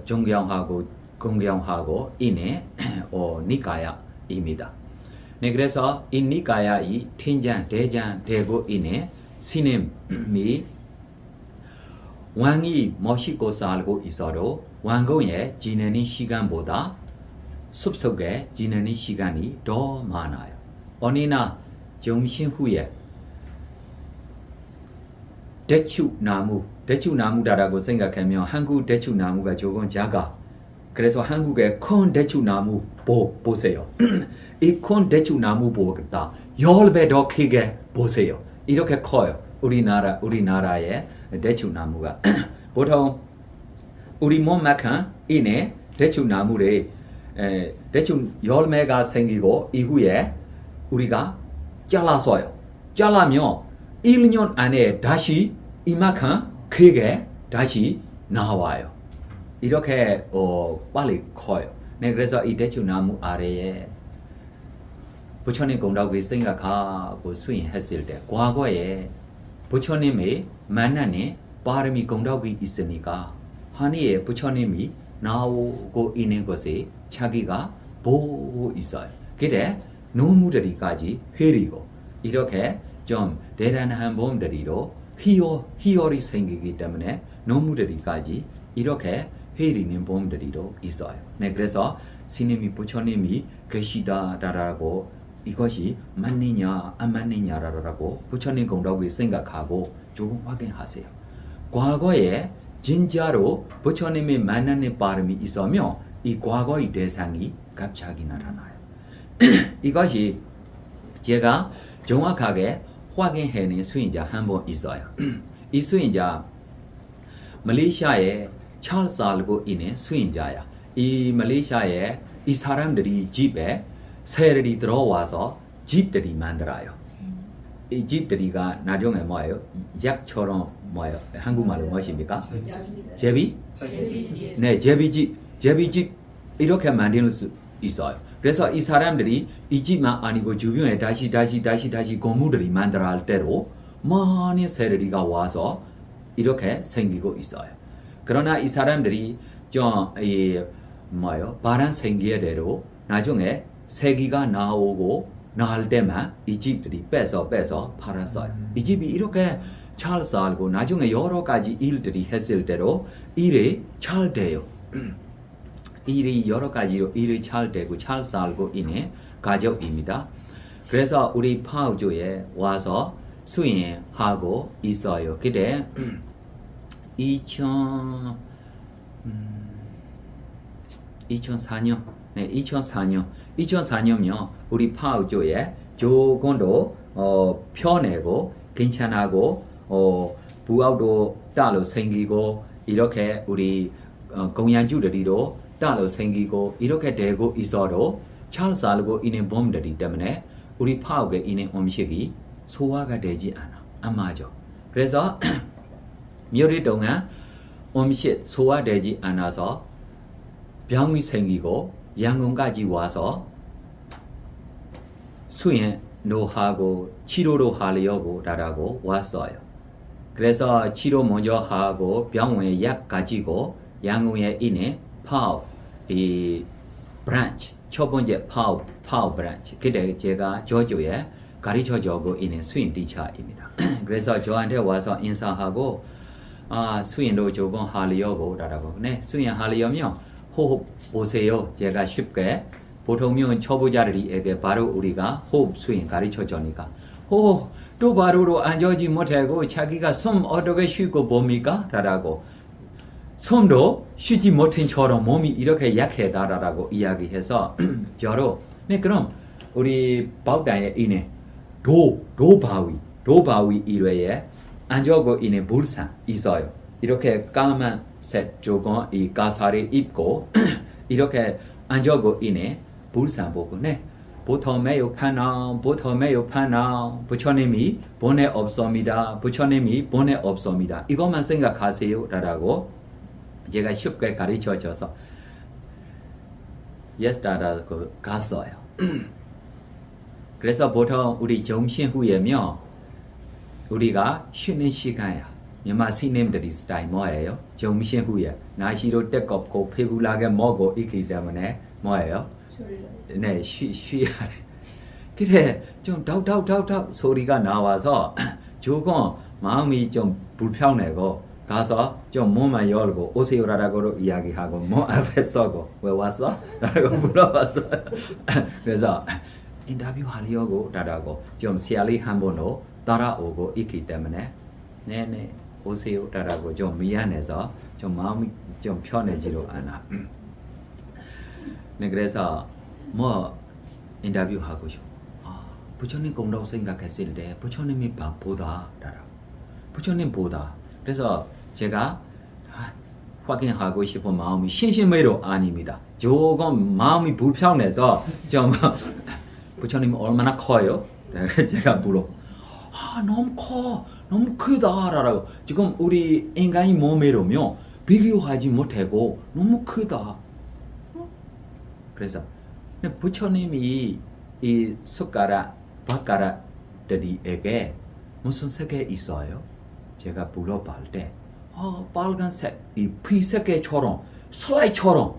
존경하고 공경하고 있는 니까야입니다. 네, 그래서 이 니까야이 팀장 대장 되고 있는 스님이 왕이 멋있고 살고 있어도 왕궁에 지내는 시간보다 숲속에 지내는 시간이 더 많아요. 어느 날 점심 후에 대추나무다라고 생각하면 한국 대추나무가 조금 작아. 그래서 한국의 큰 대추나무 보세요. 이 큰 대추나무 보다 10배 더 크게 보세요. 이렇게 커요. 우리나라의 대추나무가 보통 우리 몸만큼 이내 대추나무를 대충 열매가 생기고 이후에 우리가 잘라서요. 잘라면 1년 안에 다시 이만큼 크게 다시 나와요. 이렇게 빨리 커요. 네, 그래서 이 대추나무 아래에 부처님 공덕을 생각하고 수행했을 때 과거에 부처님의 만나는 바람이 공덕이 있으니까 한이에 부처님이 나오고 있는 것에 자기가 보고 있어요. 그래 노무들이까지 흐리고 이렇게 좀 대단한 분들이로 희열이 생기기 때문에 노무들이까지 이렇게 흐리는 분들이도 있어요. 네, 그래서 스님이 부처님이 계시다라고 이것이 맞느냐 안 맞느냐라고 부처님 공덕을 생각하고 조금 확인하세요. 과거에 진짜로 부처님이 만나는 바람이 있으면 이 과거의 대상이 갑자기 나타나요. 이것이 제가 정확하게 확인해낸 수행자 한 분 있어요. 이 수행자 말레이시아에 잘 살고 있는 수행자야. 이 말레이시아에 이 사람들이 집에 새들이 들어와서 집들이 만들어요. 이 집들이가 나중에 뭐예요? 약처럼 뭐예요? 한국말로 무엇입니까? 제비? 네, 제비집 이렇게 만들 수 있어요. 그래서 이 사람들이 이 집만 아니고 주변에 다시 건물들이 만들어 할 때로 많은 새들이가 와서 이렇게 생기고 있어요. 그러나 이 사람들이 바람 생기에 대로 나중에 새기가 나오고 나올 때만 이 집들이 빼서 팔았어요. 이 집이 이렇게 잘 살고 나중에 여러 가지 일들이 했을 때로 일이 잘 돼요. 일이 여러 가지로 일이 잘 되고 잘 살고 있는 가족입니다. 그래서 우리 파우주에 와서 수행하고 있어요. 그때 2004년 네, 2004년이면 우리 파우주에 조금도 편하고 괜찮고 부하도 따로 생기고 이렇게 우리 공양주들이도 따로 생기고 이렇게 되고 있어도 잘 살고 있는 분들이 때문에 우리 파우에 있는 음식이 소화가 되지 않아. 안 맞아. 그래서 며칠 동안 음식 소화되지 않아서 병이 생기고 양궁까지 와서 수행도 하고 치료도 하려고 라고 왔어요. 그래서 치료 먼저 하고 병원에 약 가지고 양궁에 있는 파워 이 브랜치 첫 번째 파워 브랜치 그때 제가 저주에 가르쳐주고 있는 수인 티처입니다. 그래서 저한테 와서 인사하고 수인도 조금 하려고 라고 네 수인 하려면 호흡 보세요. 제가 쉽게 보통은 초보자들에게 바로 우리가 호흡 수인 가르쳐주니까 또 바로로 앉아지 못하고 자기가 숨 어떻게 쉬고 봅니까? 라고 숨도 쉬지 못한 처럼 몸이 이렇게 약하다라고 이야기해서 저로 네 그럼 우리 바우다에 있는 도바위 이외에 앉아고 있는 불상 있어요. 이렇게 까만색 조금 이 가사를 입고 이렇게 앉아고 있는 불상 보고 네 보통 매우 파나 부처님이 본에 없습니다. 부처님이 본에 없습니다. 이것만 생각하세요 라고 제가 쉽게 가르쳐줘서 예스다라고 갔어요. 그래서 보통 우리 점심 후에면 우리가 쉬는 시간이야.မြန်မာ스님들이 스타일 뭐예요? 점심 후에 날씨도 뜨겁고 배불하게 먹고 있기 때문에 뭐예요? 네, 쉬어야 돼. 그래, 좀 덕 소리가 나와서 조금 마음이 좀 불편하고 가서 좀 몸만 열고 오세요라고 이야기하고 몸 앞에 서고 왜 왔어? 라고 물어봤어요. 그래서 인터뷰 하려고 라고 좀 시알리 한 번도 따라오고 있기 때문에 네네 오세요라고 좀 미안해서 좀 마음이 좀 편해지로 않아. 네, 그래서 뭐 인터뷰 하고 싶어. 부처님 공덕 생각했을 때 부처님이 보다 부처님 보다. 그래서 제가 확인하고 싶은 마음이 신심외로 아닙니다. 조금 마음이 불편해서 좀 부처님 얼마나 커요? 제가 물어. 너무 커, 너무 크다라고. 지금 우리 인간이 몸으로면 비교하지 못하고 너무 크다. 그래서 부처님이 이 숟가락, 밥가락들에게 무슨 색이 있어요? 제가 물어볼 때 빨간색, 이 피색계처럼 슬라이드처럼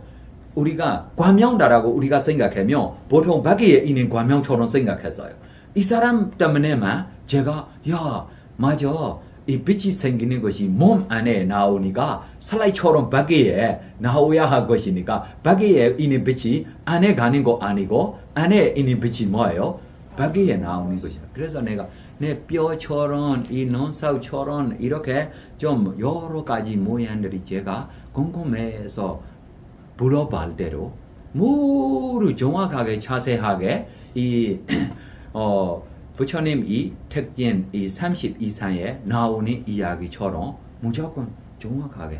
우리가 과명다라고 우리가 생각하면 보통 밖에 있는 과명처럼 생각했어요. 이 사람 때문에만 제가 맞아 이 빛이 생기는 것이 몸 안에 나오니까 슬라이드처럼 밖에 나오야 할 것이니까 밖에 있는 빛이 안에 가는 거 아니고 안에 있는 빛이 뭐예요? 밖에 나오는 것이야. 그래서 내가 내 뼈처럼 이 눈썹처럼 이렇게 좀 여러 가지 모양들이 제가 궁금해서 물어볼 대로 모두 정확하게 자세하게 이 부처님 이 특징 이 30 이상에 나오는 이야기처럼 무조건 정확하게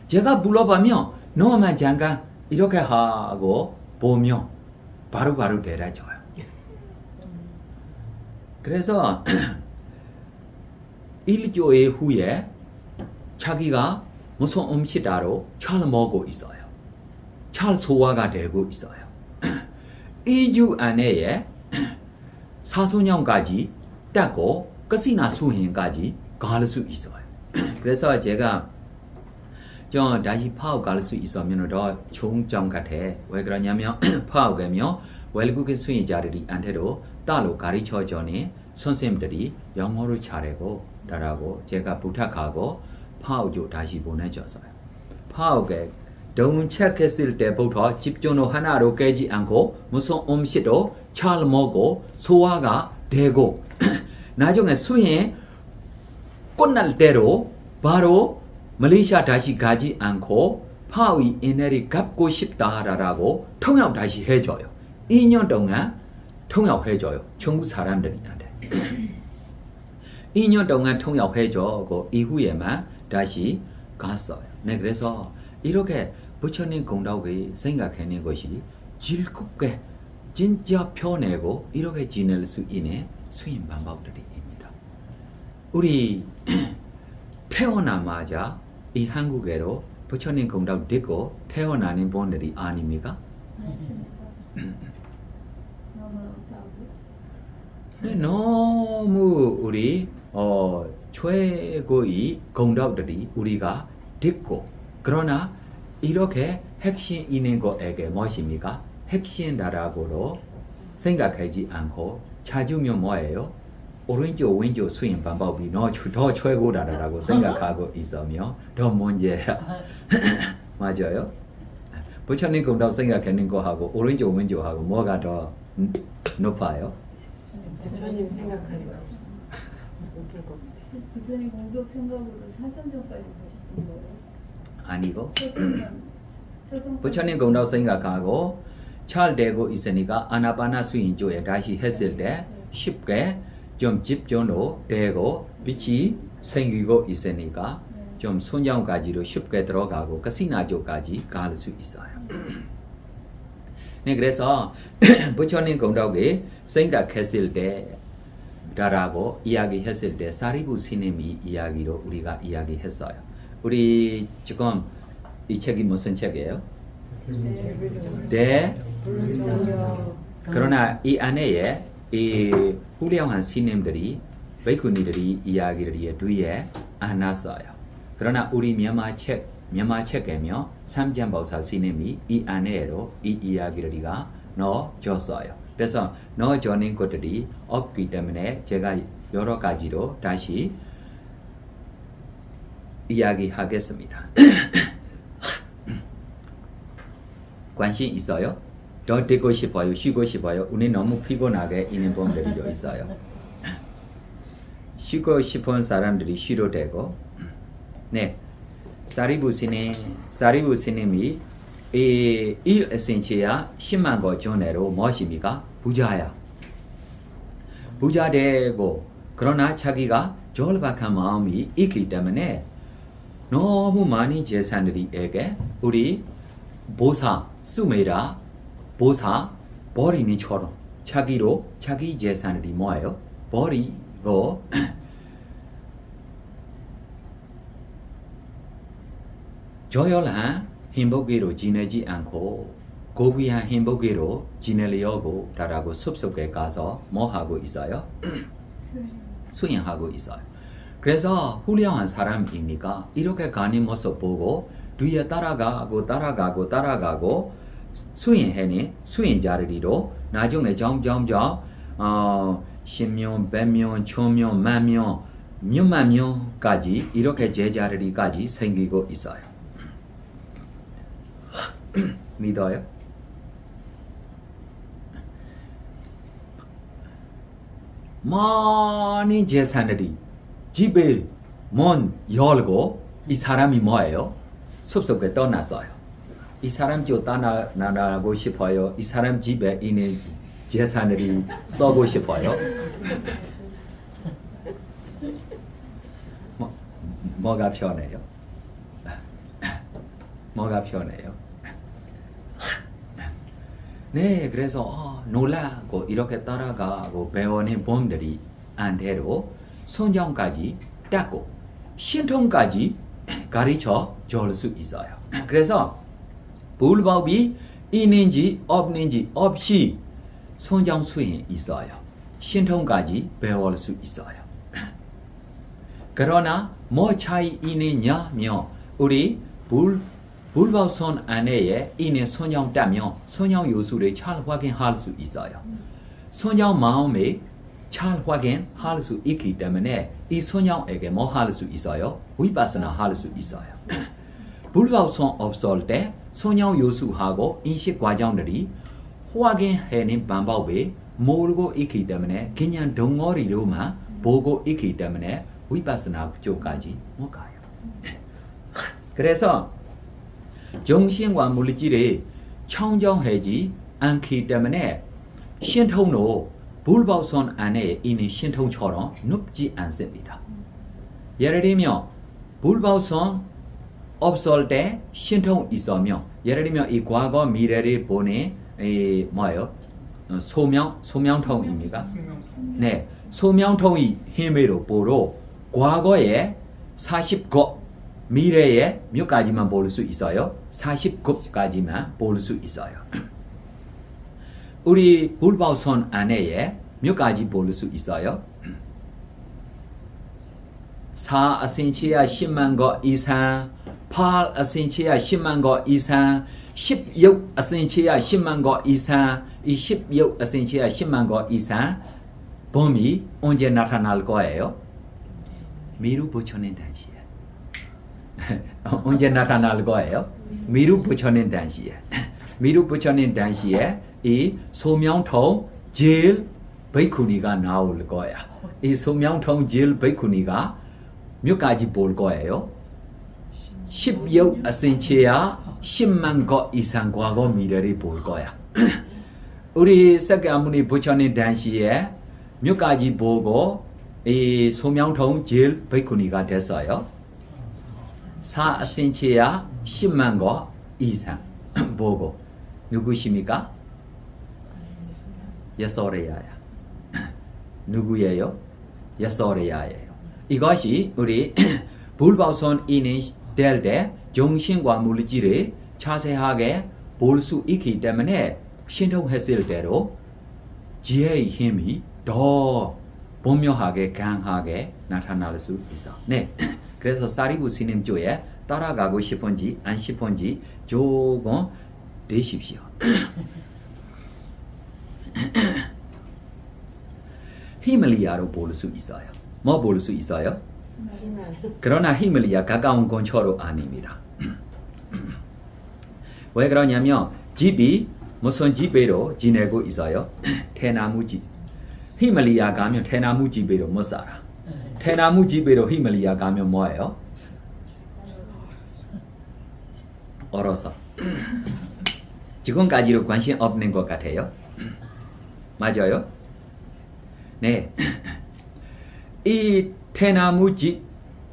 제가 물어보면 너만 잠깐 이렇게 하고 보면 바로바로 대답줘요. 그래서 일주일 후에 자기가 무슨 음식으로 잘 먹고 있어요. 잘 소화가 되고 있어요. 2주 안에 사소년까지 닦고 끝이나 수행까지 갈 수 있어요. 그래서 제가 저 다시 파워 갈 수 있으면 더 좋은 점 같아. 왜 그러냐면 파워 가면 외국인 수행자들한테도 따로 가르쳐주는 선생님들이 영어를 잘하고 라고 제가 부탁하고 파워도 다시 보내줬어요. 파워에 돈 체크했을 때부터 집중을 하나로 깨지 않고 무슨 음식도 잘 먹고 소화가 되고 나중에 수행 끝날 때로 바로 말레이시아 다시 가지 않고 파워의 인해를 갚고 싶다라고 통역 다시 해줘요. 2년 동안 통역해줘요. 중국 사람들한테. 2년 동안 통역해주고 이후에만 다시 갔어요. 네, 그래서 이렇게 부처님 공덕을 생각하는 것이 즐겁게 진짜 편하고 이렇게 지낼 수 있는 수행 방법들입니다. 우리 태어나마자 이 한국에로 부처님 공덕 듣고 태어나는 분들이 아닙니까? 맞습니다. 네, 너무 우리 최고의 공덕들이 우리가 듣고 그러나 이렇게 핵심 있는 것에게 무엇입니까? 핵심이라고도 생각하지 않고 찾으면 뭐예요? 오른쪽 왼쪽 수행 방법이 더 최고다라고 생각하고 있으며 더 문제야. 맞아요? 부처님 공덕 생각하는 거하고 오른쪽 왼쪽하고 뭐가 더 높아요? 부처님 생각하는 거 높을 것 같아요. 부처님 공덕 생각으로 사선전까지 보셨던 거예요? 아니고 초선까지. 부처님 공덕 생각하고 잘 되고 있으니까 아나파나 수행 쪽에 다시 했을 때 쉽게 좀 집중도 되고 빛이 생기고 있으니까 좀 순정까지도 쉽게 들어가고 카시나 쪽까지 갈 수 있어요. 네, 그래서 부처님 공덕에 생각했을 때 라고 이야기했을 때 사리부 스님이 이야기로 우리가 이야기했어요. 우리 지금 이 책이 무슨 책이에요? 네. 그러나 이 안에 이 훌륭한 스님들이 베이쿠니들이 이야기를 뒤에 안 났어요. 그러나 우리 미얀마 책에며 삼전보살 스님이 이 안에로 이 이야기를 넣어줬어요. 그래서 넣어주는 것들이 없기 때문에 제가 여러 가지로 다시 이야기하겠습니다. 관심 있어요? 더 듣고 싶어요? 쉬고 싶어요? 우리 너무 피곤하게 있는 분들이 있어요. 쉬고 싶은 사람들이 쉬도 되고, 네, 사리부 스님이 이 일 에센치야 10만 거 전에로 무엇입니까? 부자야. 부자 되고 그러나 자기가 절박한 마음이 있기 때문에 너무 많은 재산들이에게 우리 보사, 수메라, 보사 버리는 처럼 자기 재산들이 뭐예요? 버리고 조용한 행복으로 지내지 않고 고귀한 행복으로 지내려고 라고 숲속에 가서 뭐 하고 있어요? 수행하고 있어요. 그래서 훌륭한 사람이니까 이렇게 가는 모습 보고 뒤에 따라가고 수행하는 수행자들이로 나중에 점점 10명, 100명, 1000명, 10,000명, 몇만 명까지 이렇게 제자들이까지 생기고 있어요. 믿어요? 많은 재산들이 집에 문 열고 이 사람이 뭐예요? 숲속에 떠났어요. 이 사람 집 떠나고 싶어요? 이 사람 집에 있는 재산들이 써고 싶어요? 뭐가 편해요? 뭐가 편해요? 네, 그래서 놀라고 이렇게 따라가고 배우는 분들이 안대로 선정까지 닦고 신통까지 가르쳐 줄 수 있어요. 그래서 불법이 있는지 없는지 없이 선정 수행이 있어요. 신통까지 배울 수 있어요. 그러나 뭐 차이 있느냐면 우리 불법선 안에 있는 선정 따면 선정 요소를 잘 확인할 수 있어요. 선정 마음에 잘 확인할 수 있기 때문에 이 선정에게 뭐 할 수 있어요? 위파스나 할 수 있어요. 불법선 없을 때 선정 요소하고 인식 과정들이 확인하는 방법에 모르고 있기 때문에 그냥 덩어리로만 보고 있기 때문에 위파스나 쪽까지 못 가요. 그래서 정신과 물질이 청정하지 않기 때문에 신통도 불법선 안에 있는 신통처럼 높지 않습니다. 예를 들면 불법선 없을 때 신통 있으면 예를 들면 이 과거 미래를 보는 이 뭐예요? 소명통입니까? 네, 소명통이 힘으로 보러 과거에 40급 미래에 몇 가지만 볼 수 있어요? 40급까지만 볼 수 있어요. 우리 불법선 안에 몇 가지 볼 수 있어요? 4 아신치야 10만 거 이상 8 아신치야 10만 거 이상 16 아신치야 10만 거 이상 이 16 아신치야 10만 거 이상 범이 언제 나타날 거예요? 미루 부처님 당시에 언제 나타날 거예요? 미루 부처님 당시에 미루 부처님 당시에 이 소명통 제일 베이쿠니가 나올 거야. 이 소명통 제일 베이쿠니가 몇 가지 볼 거예요? 16 아신치야 10만 거 이상 과거 미래를 볼 거야. 우리 석가모니 부처님 당시에 몇 가지 보고 이 소명통 제일 베이쿠니가 됐어요. 4 아신치야 10만 거 이상 보고 누구십니까? 여소레야야. 누구예요? 여소레야예요. 이것이 우리 불법선 인이 될 때 정신과 물질을 자세하게 볼 수 있기 때문에 신통했을 때로 지혜의 힘이 더 분명하게 강하게 나타날 수 있어. 네. 그래서 사리부 스님 조에 따라가고 싶은지 안 싶은지 조금 되십시오. 히말리아로 볼 수 있어요. 뭐 볼 수 있어요? 그러나 히말리아 가까운 근처로 아닙니다. 왜 그러냐면 집이 무슨 집으로 지내고 있어요? 대나무 집. 히말리아 가면 대나무 집으로 못 살아. 대나무 집으로 히말리아 가면 뭐예요? 얼어서. 지금까지로 관심 없는 것 같아요. 맞아요? 네. 이 대나무 집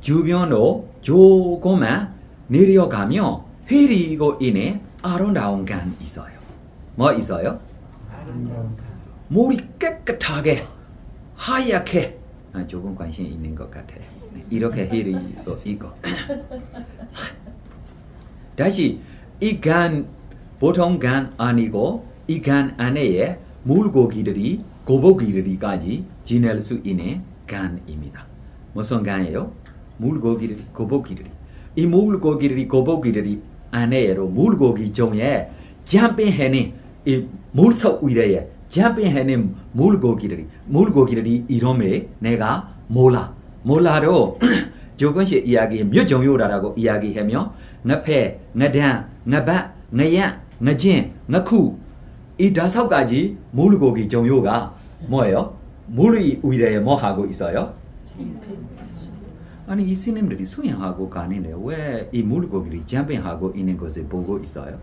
주변으로 조금만 내려가면 흐리고 있는 아름다운 강 있어요. 뭐 있어요? 물이 깨끗하게 하얗게 조금 관심 있는 것 같아요. 이렇게 흐리고 있고. 다시 이 강 보통 강 아니고 이 강 안에 물고기들이 거북이들이까지 지낼 수 있는 강입니다. 무슨 강이에요? 물고기들이 거북이들이. 이 물고기들이 거북이들이 안에로 물고기 중에 점핑하는 이 물속 위에 점핑하는 물고기들이 이름에 내가 몰라도 조금씩 이야기 몇 종류라고 이야기하면 나패, 나단, 나밭, 나양, 나진, 나쿠 이 5가지 물고기 종류가 뭐예요? 물 위에 뭐 하고 있어요? 아니 이 스님들이 수행하고 가는데 왜 이 물고기들이 점핑하고 있는 것을 보고 있어요?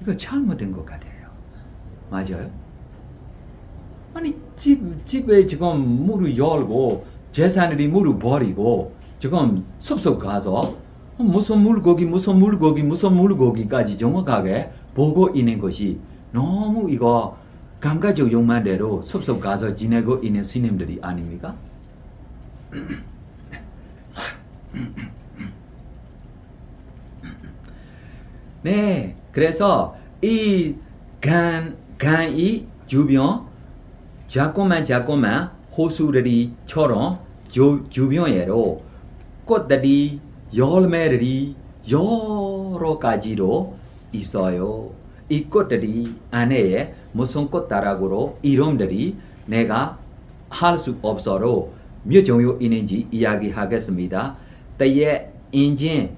이거 잘못된 것 같아요. 맞아요? 아니 집에 지금 물을 열고 재산들이 물을 버리고 지금 숲속 가서 무슨 물고기까지 정확하게 보고 있는 것이 너무 이거 감각적 욕망대로 숲속 가서 지내고 있는 스님들이 아닙니까? 네, 그래서 이 강이 주변 자꾸만 호수들이처럼 주변에로 꽃들이 열매들이 여러 가지로 있어요. 이 꽃들이 안에 무슨 꽃다라고 이름들이 내가 할 수 없어도 몇 종류 있는지 이야기하겠습니다. 때에 인진,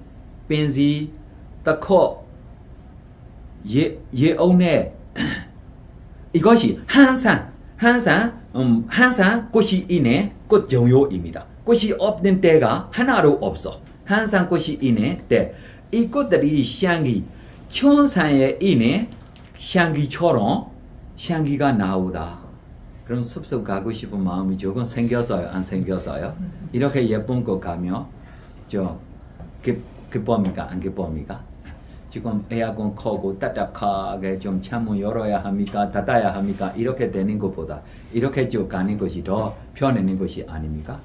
벤지, 떡코, 예온에 이것이 항상 꽃이 있는 꽃 종류입니다. 꽃이 없는 때가 하나도 없어. 항상 꽃이 있는 때 이 꽃들이 향기 천상에 있는 향기처럼 향기가 나오다. 그럼 숲속 가고 싶은 마음이 조금 생겼어요? 안 생겼어요? 이렇게 예쁜 곳 가면 기쁩니까? 안 기쁩니까? 지금 에어컨 켜고 따뜻하게 좀 창문 열어야 합니까? 닫아야 합니까? 이렇게 되는 것보다 이렇게 쭉 가는 것이 더 편한 것이 아닙니까?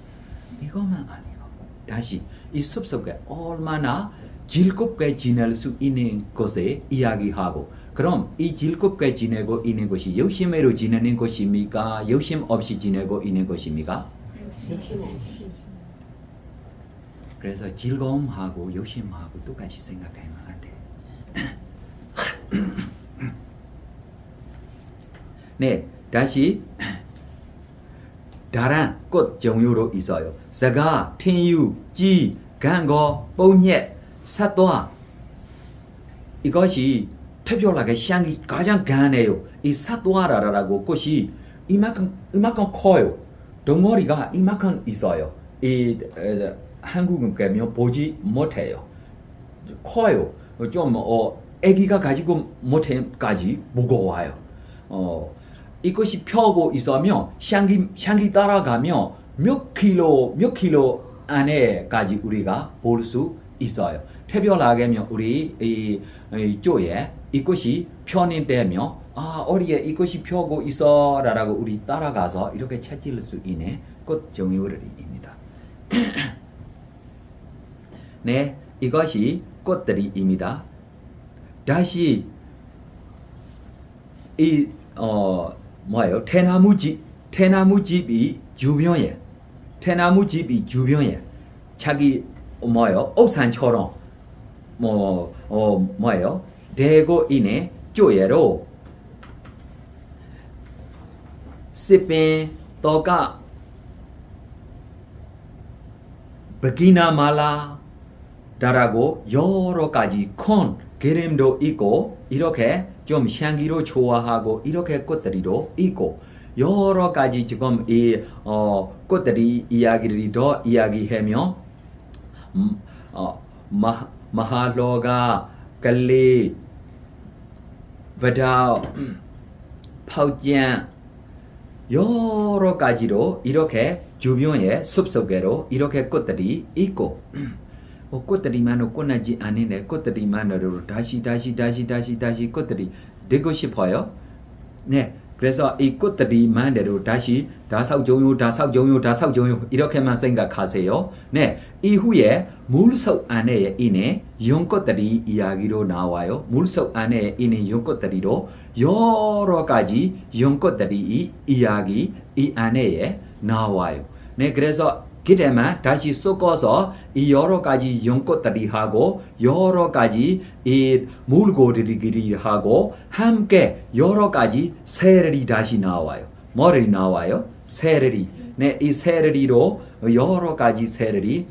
이것만 아니고 다시 이 숲속에 얼마나 즐겁게 지낼 수 있는 것에 이야기하고 그럼 이 즐겁게 지내고 있는 것이 욕심으로 지내는 것입니까? 욕심 없이 지내고 있는 것입니까? 그래서 즐거움하고 욕심하고 똑같이 생각하면 안 돼. 네, 다시 다른 꽃 종류로 있어요. 사과, 텐유, 지, 간거, 뽕예, 사또아. 이것이 특별하게 향이 가장 강해요. 이 사또아라라고 꽃이 이만큼 커요. 덩어리가 이만큼 있어요. 이 한국은 가면 보지 못해요. 커요. 좀 아기가 가지고 못해까지 무거워요. 이것이 펴고 있으면 향기 따라가면 몇 킬로 안에까지 우리가 볼 수 있어요. 특별하게면 우리 이 쪽에 이것이 펴는 때면 어디에 이것이 펴고 있어라고 우리 따라가서 이렇게 찾을 수 있는 꽃 종류들입니다. 네, 이것이 꽃들이입니다. 다시 이 뭐예요? 대나무집이 주변에 자기 뭐예요? 옥산처럼 뭐예요? 되고 있는 조예로 스페인 또가 베기나말라 라고 여러 가지 큰 그림도 있고 이렇게 좀 향기로 좋아하고 이렇게 꽃들이도 있고 여러 가지 지금 이 꽃들이 이야기를 더 이야기하면 마할로가 갈리 바다 파우지안 여러 가지로 이렇게 주변에 숲속에로 이렇게 꽃들이 있고 꽃들이만으로 끝나지 않는데 꽃들이만으로 다시 꽃들이 되고 싶어요. 네, 그래서 이 꽃들이만으로 다시 다섯 종류 이렇게만 생각하세요. 네, 이후에 물속 안에 있는 연꽃들이 이야기로 나와요. 물속 안에 있는 연꽃들이로 여러 가지 연꽃들이 이야기 이 안에 나와요. 네, 그래서 그때만 다시 섞어서 이 여러 가지 연꽃들이 하고 여러 가지 이 물고기들이 하고 함께 여러 가지 새들이 다시 나와요. 뭐를 나와요? 새들이. 네, 이 새들이로 여러 가지 새들이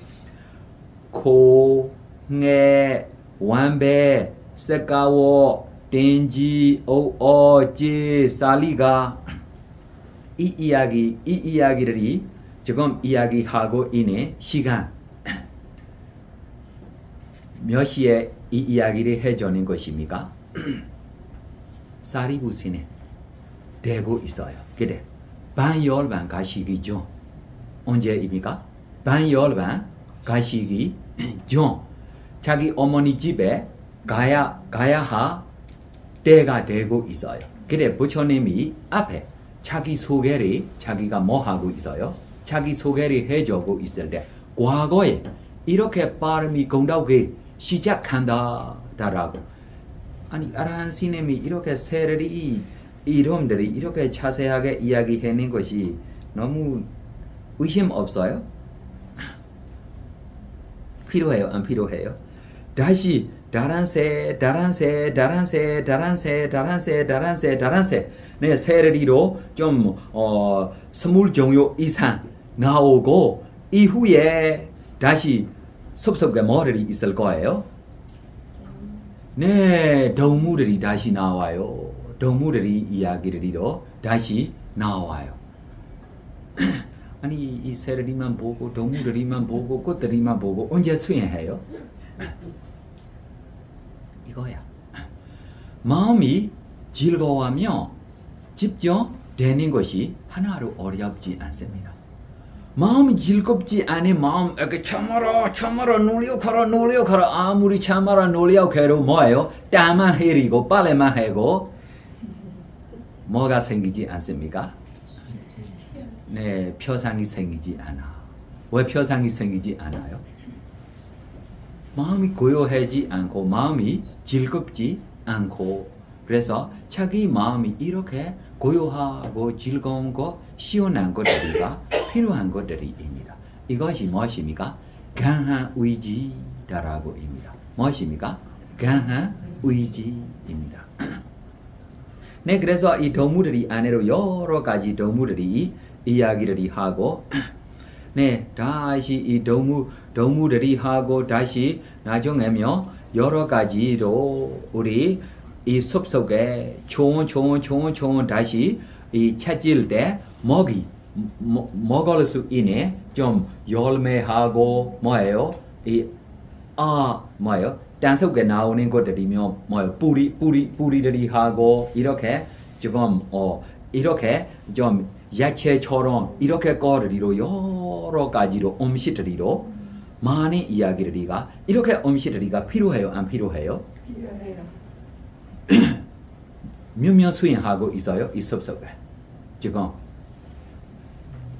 코, nghe, 완배, 새까워, 땡지, 지, 살리가 이 이야기들이 지금 이야기하고 있는 시간 몇 시에 이 이야기를 해주는 것입니까? 사리부신에 되고 있어요. 그래, 반열반 가시기 전 언제입니까? 반열반 가시기 전 자기 어머니 집에 가야 할 때가 되고 있어요. 그래, 부처님이 앞에 자기 소개를 자기가 뭐 하고 있어요? 자기 소개를 해주고 있을 때 과거에 이렇게 발음이 공덕이 시작한다라고 아니 아라한 스님이 이렇게 세례리 이름들이 이렇게 자세하게 이야기하는 것이 너무 의심 없어요? 필요해요? 안 필요해요? 다시 다른 새 네, 세례리로 좀 20종류 이상 나오고 이후에 다시 섭섭게 뭐들이 있을 거예요? 네, 동물들이 다시 나와요. 동물들이 이야기들이로 다시 나와요. 아니 이 새들이만 보고 동물들이만 보고 꽃들이만 보고 언제 수행해요? 이거야. 마음이 즐거워하며 집중되는 것이 하나로 어렵지 않습니다. 마음이 즐겁지 않은 마음 이렇게 참아라 노력하라 아무리 참아라 노력해도 뭐예요? 땀만 흐리고 빨래만 하고 뭐가 생기지 않습니까? 네, 표상이 생기지 않아. 왜 표상이 생기지 않아요? 마음이 고요하지 않고 마음이 즐겁지 않고 그래서 자기 마음이 이렇게 고요하고 즐거운 거 시원한 것들이가 필요한 것들입니다. 이것이 무엇입니까? 강한 의지다라고 입니다. 무엇입니까? 강한 의지입니다. 네, 그래서 이 동물들이 안에로 여러 가지 동물들이 이야기들이 하고, 네, 다시 이 동물들이 하고 다시 나중에며 여러 가지로 우리 이 숲속에 좋은 다시 이 찾을 때 먹을 수 있는 좀 열매하고 뭐예요? 뭐예요? 땅속에 나오는 것들이며 뭐예요? 뿌리들이 하고 이렇게 조금 이렇게 좀 야채처럼 이렇게 거리로 여러 가지로 음식들이로 많이 이야기들이가 이렇게 음식들이가 필요해요? 안 필요해요? 필요해요. 몇 명 수행하고 있어요? 이 숲속에 지금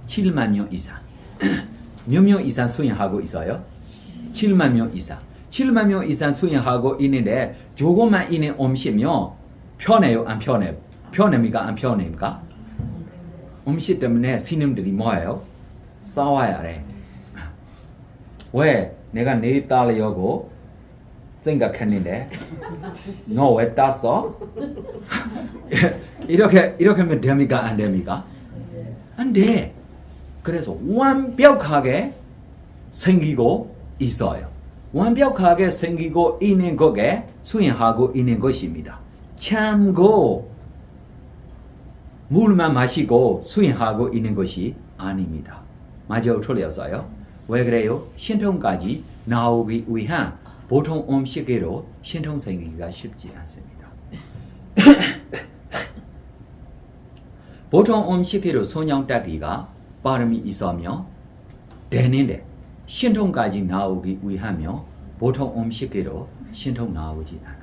7만 명 이상 몇 명 이상 수행하고 있어요? 7만 명 이상 7만 명 이상 수행하고 있는데 조금만 있는 음식이면 편해요? 안 편해요? 편합니까? 안 편합니까? 음식 때문에 스님들이 뭐예요? 싸워야 돼. 왜? 내가 내 딸이라고 생각했는데 너 왜 땄어? 이렇게 하면 됩니까? 안 됩니까? 안 돼. 그래서 완벽하게 생기고 있어요. 완벽하게 생기고 있는 것에 수행하고 있는 것입니다. 참고 물만 마시고 수행하고 있는 것이 아닙니다. 맞아요? 틀렸어요? 왜 그래요? 신통까지 나오기 위한 보통 음식으로 신통 생기기가 쉽지 않습니다. 보통 음식으로 손양 따기가 빠름이 있으며 되는데 신통까지 나오기 위하며 보통 음식으로 신통 나오지 않아.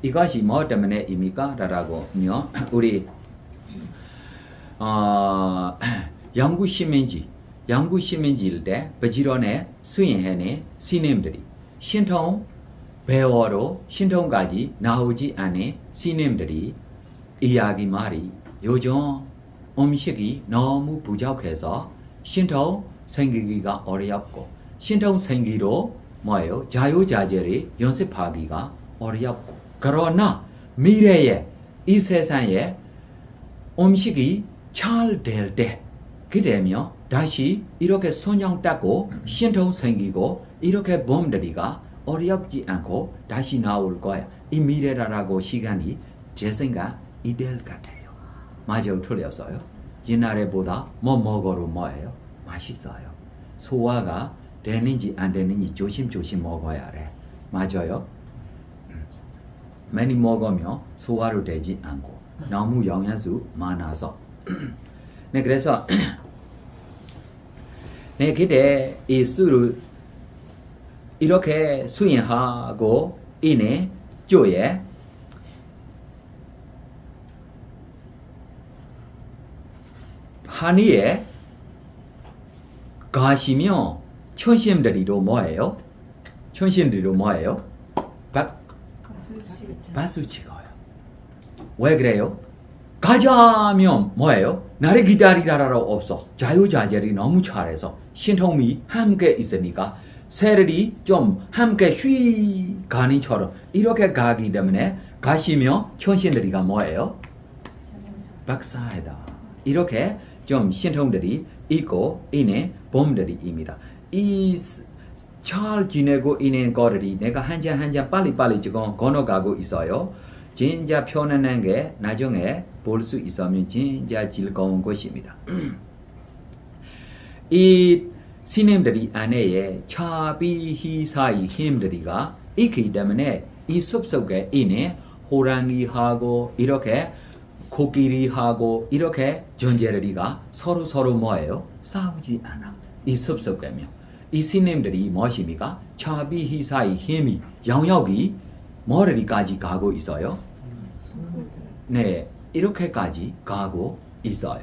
이것이 뭐 때문에입니까? 라고 하면 우리 양구 시민지일 때 부지런히 수행하는 스님들이 신통 배워로 신통까지 나오지 않은 스님들이 이야기 말이 요즘 음식이 너무 부족해서 신통 생기기가 어렵고 신통 생기로 뭐예요? 자유자재를 연습하기가 어렵고 그러나 미래에 이 세상에 음식이 잘 될 때 그러면 다시 이렇게 손양 닦고 신통 생기고 이렇게 몸들이가 어렵지 않고 다시 나올 거야. 이 미래라고 시간이 제 생각 이될 같아요. 맞아요? 틀렸어요? 옛날에보다 뭐 먹어도 뭐예요? 맛있어요. 소화가 되는지 안 되는지 조심조심 먹어야 해. 맞아요? 많이 먹으면 소화로 되지 않고 너무 영양소 많아서 네, 그래서 네, 그때 이 수를 이렇게 수행하고 있는 조에 한의에 가시면 천심들이도 뭐예요? 천심들이도 뭐예요? 박수 치고요. 왜 그래요? 가자면 뭐예요? 나를 기다리라라 없어. 자유자재를 너무 잘해서 신통이 함께 있으니까 세력이 좀 함께 쉬 가는 처럼 이렇게 가기 때문에 가시면 천신들이가 뭐예요? 박사이다. 이렇게 좀 신통들이 있고 있는 봄들이입니다. 이 잘 지내고 있는 거들이 내가 한 잔 빨리 지금 건너가고 있어요. 진짜 편안한 게 나중에 볼 수 있으면 진짜 즐거운 것입니다. 이 스님들이 안에 차비희사의 힘들이가 있기 때문에 이 숲속에 있는 호랑이하고 이렇게 코끼리하고 이렇게 존재들이가 서로 뭐예요? 싸우지 않아. 이 숲속에면 이 스님들이 무엇입니까? 차비희사의 힘이 영역이 머리까지 가고 있어요. 네, 이렇게까지 가고 있어요.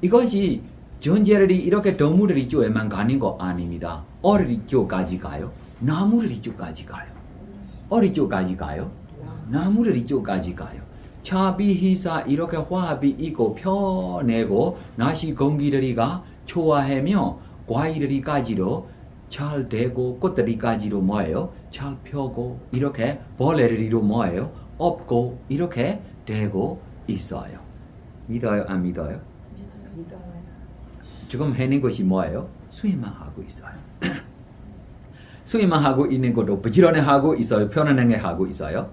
이것이 존재들이 이렇게 동물들이 쪽에만 가는 거 아닙니다. 어리 쪽까지 가요. 나무들이 쪽까지 가요. 어리 쪽까지 가요. 나무들이 쪽까지 가요. 차비희사 이렇게 화합이 있고 편내고 날씨 공기들이가 좋아하며 과일들이까지로 잘 되고 꽃다리까지도 뭐예요? 잘 펴고 이렇게 벌레리도 뭐예요? 없고 이렇게 되고 있어요. 믿어요? 안 믿어요? 믿어요. 지금 해낸 것이 뭐예요? 수행만 하고 있어요. 수행만 하고 있는 것도 부지런히 하고 있어요? 편안하게 하고 있어요?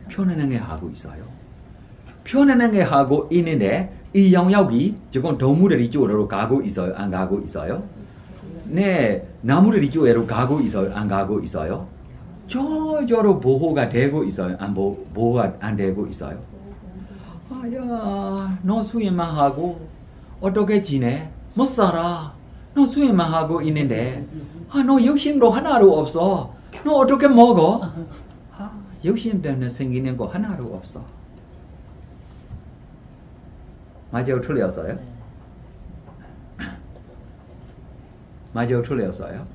편안하게 하고 있어요. 편안하게 하고 있는데 이 영역이 지금 동물들이 쪽으로 가고 있어요? 안 가고 있어요? 네, 나무들이 쪽으로 가고 있어요? 안 가고 있어요? 저로 보호가 되고 있어요? 안 보호가 안 되고 있어요? 아야, 너 수행만 하고 어떻게 지내? 못 살아. 너 수행만 하고 있는데 너 욕심도 하나도 없어. 너 어떻게 먹어? 욕심 때문에 생기는 거 하나도 없어. 맞아요? 틀렸어요? 맞아요? 틀렸어요?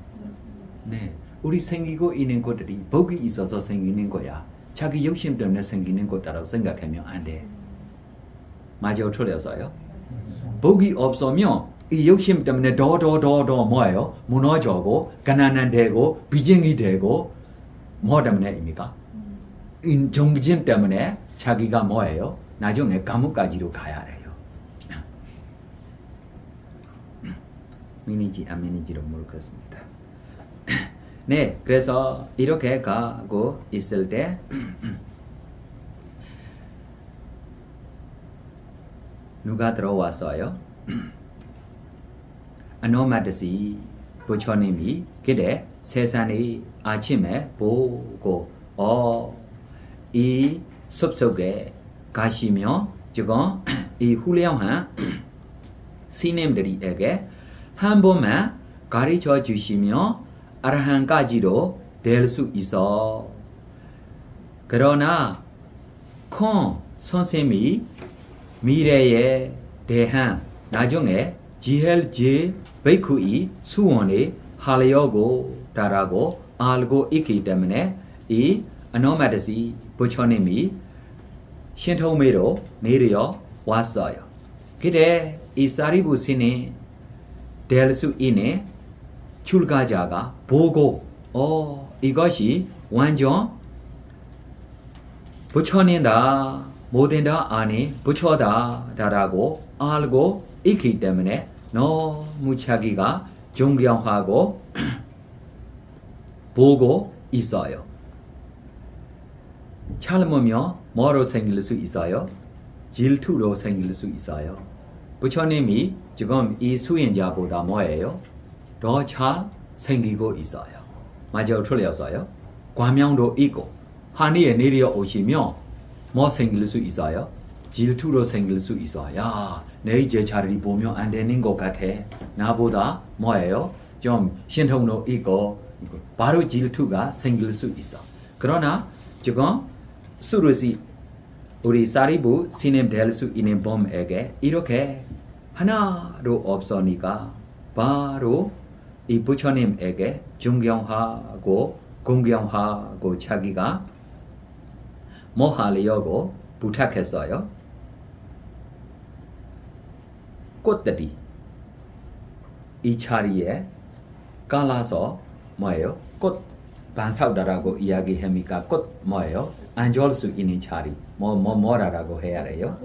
네, 우리 생기고 있는 것들이 복이 있어서 생기는 거야. 자기 욕심 때문에 생기는 것이라고 생각하면 안 돼. 맞아요? 틀렸어요? 복이 없으면 이 욕심 때문에 더 뭐예요? 무너져고 가난한 되고 비쟁이 되고 뭐 때문에입니까? 정진 때문에 자기가 뭐예요? 나중에 감옥까지로 가야 해요. 믿는지 안 믿는지도 모르겠습니다. 네, 그래서 이렇게 가고 있을 때 누가 들어왔어요? 아노마드시 부처님이 그때 세상의 아침에 보고 이 숲속에 가시며 지금 이 훌륭한 스님들에게 한 번만 가르쳐 주시며 아라한까지도 될 수 있어. 그러나 큰 선생님이 미래에 대한 나중에 지헬지 베이쿠이 수원에 하려고 다라고 알고 있기 때문에 이 아노마드시 부처님이 신통매로 내려 왔어요. 그때 이 사리부 스님 될 수 있는 출가자가 보고 이것이 완전 부처님다 모든다 아니 부처다라고 알고 있기 때문에 너무 자기가 존경하고 보고 있어요. 참으면 뭐로 생길 수 있어요? 질투로 생길 수 있어요. 부처님이 지금 이 수행자보다 뭐예요? 더 잘 생기고 있어요. 맞아요? 틀렸어요? 과명도 있고 하늘에 내려오시면 뭐 생길 수 있어요? 질투로 생길 수 있어요. 야, 내 이제 자리를 보면 안 되는 것 같아. 나보다 뭐예요? 좀 신통도 있고 바로 질투가 생길 수 있어. 그러나 지금 수르시 우리 사리부 스님 될 수 있는 봄에게 이렇게 하나도 없으니까 바로 이 부처님에게 존경하고 공경하고 자기가 뭐 하려고 부탁했어요? 꽃들이 이 자리에 갈라서 뭐예요? 꽃 반사우다라고 이야기합니까? 꽃 뭐예요? 앉을 수 있는 자리 뭐라고 해야 돼요?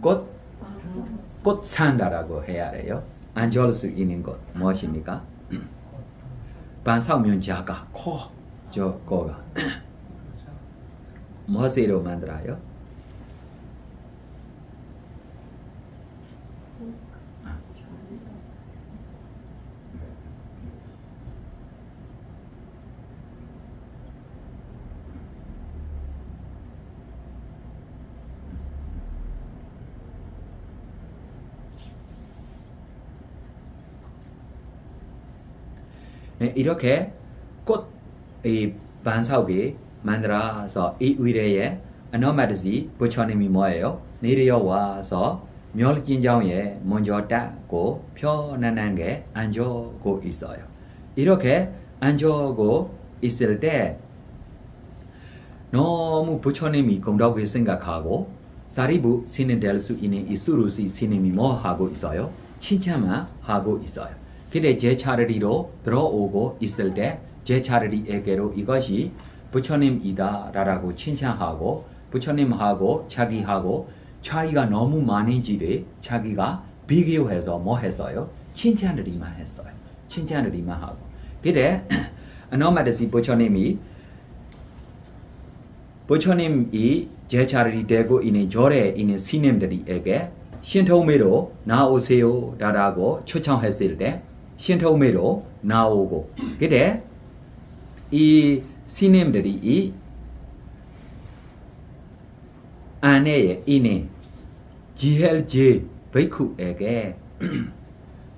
꽃 산다라고 해야 돼요? 앉을 수 있는 것 무엇입니까? 반사우면 자가 거가 무엇으로 만들어요? 네, 이렇게 꽃 이 반사우기 만들어서 이 위례에 아노마드시 부처님이 뭐예요? 내려와서 멸진장에 먼저 닦고 편안하게 앉고 있어요. 이렇게 앉고 있을 때 너무 부처님이 공덕을 생각하고 사리부 스님 될 수 있는 이 수루시 스님이 뭐 하고 있어요? 칭찬만 하고 있어요. 그래 제차르리로 들어오고 있을 때 제차르리에게로 이것이 부처님이다라고 칭찬하고 부처님하고 자기하고 차이가 너무 많은지를 자기가 비교해서 뭐 했어요? 칭찬을이만 했어요. 칭찬을이만 하고. 그래 노마드시 부처님이 제차르리 되고 있는 절에 있는 스님들에게 신통매로 나오세요 라고 초청했을 때 신통매로 나오고 그래 이 스님들이 이 안에 있는 지헬제 베이쿠에게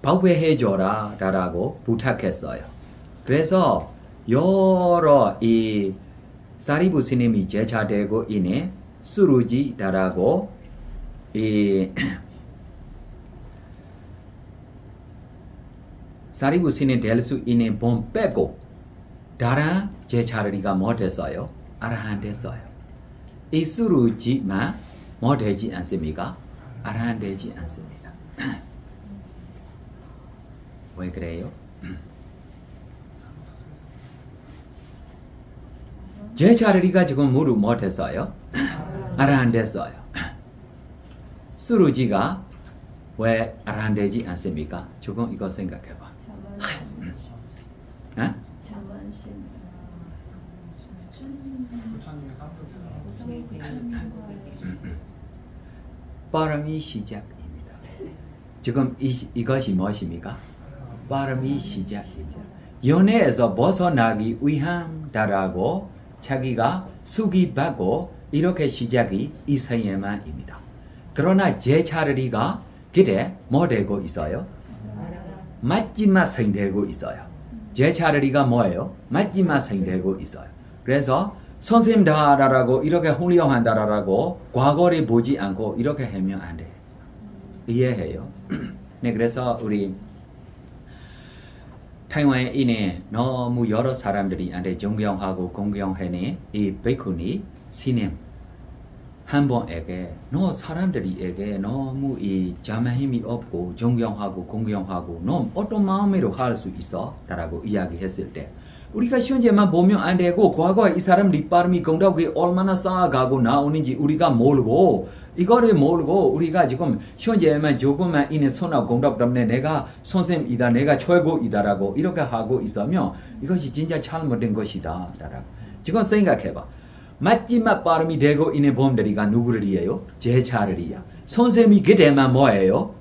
bảo vệ 해줘라 라고 부탁했어요. 그래서 여러 이 사리부 스님이 제자되고 있는 수루지라고 이 사리부 스님 될 수 있는 본 빼고 다른 제자리가 뭐 됐어요? 아라한 됐어요. 이 수루지만 뭐 되지 않습니까? 아라한 되지 않습니다. 왜 그래요? 제자리가 지금 무릎 뭐 됐어요? 아라한 됐어요. 수루지가 왜 아라한 되지 않습니까? 조금 이거 생각해봐. 어? 자만심. 빠름이 시작입니다. 지금 이것이 무엇입니까? 빠름이 시작이죠. 연애에서 벗어나기 위함다라고 자기가 수기받고 이렇게 시작이 이생에만입니다. 그러나 제차르리가 그때 뭐 되고 있어요? 마지막 생되고 있어요. 제차르리가 뭐예요? 마지막 생되고 있어요. 그래서 선생님다라고 이렇게 훌륭한다라고 과거를 보지 않고 이렇게 하면 안 돼. 이해해요? 네, 그래서 우리 타이완에 있는 너무 여러 사람들이 한테 존경하고 공경하는 이 베이쿠니 스님 한 번에게 사람들이에게 너무 이 자만힘이 없고 존경하고 공경하고 너무 어떤 마음으로 할 수 있어? 라고 이야기했을 때 우리가 현재만 보면 안 되고 과거에 이 사람들이 빠름이 공덕이 얼마나 쌓아가고 나오는지 우리가 모르고 이거를 모르고 우리가 지금 현재만 조금만 있는 선악 공덕 때문에 내가 선생님이다 내가 최고이다라고 이렇게 하고 있으면 이것이 진짜 잘못된 것이다 라고 지금 생각해봐. 마지막 빠름이 되고 있는 범들이가 누구를이에요? 제자를이야. 선생님이 그때만 뭐예요?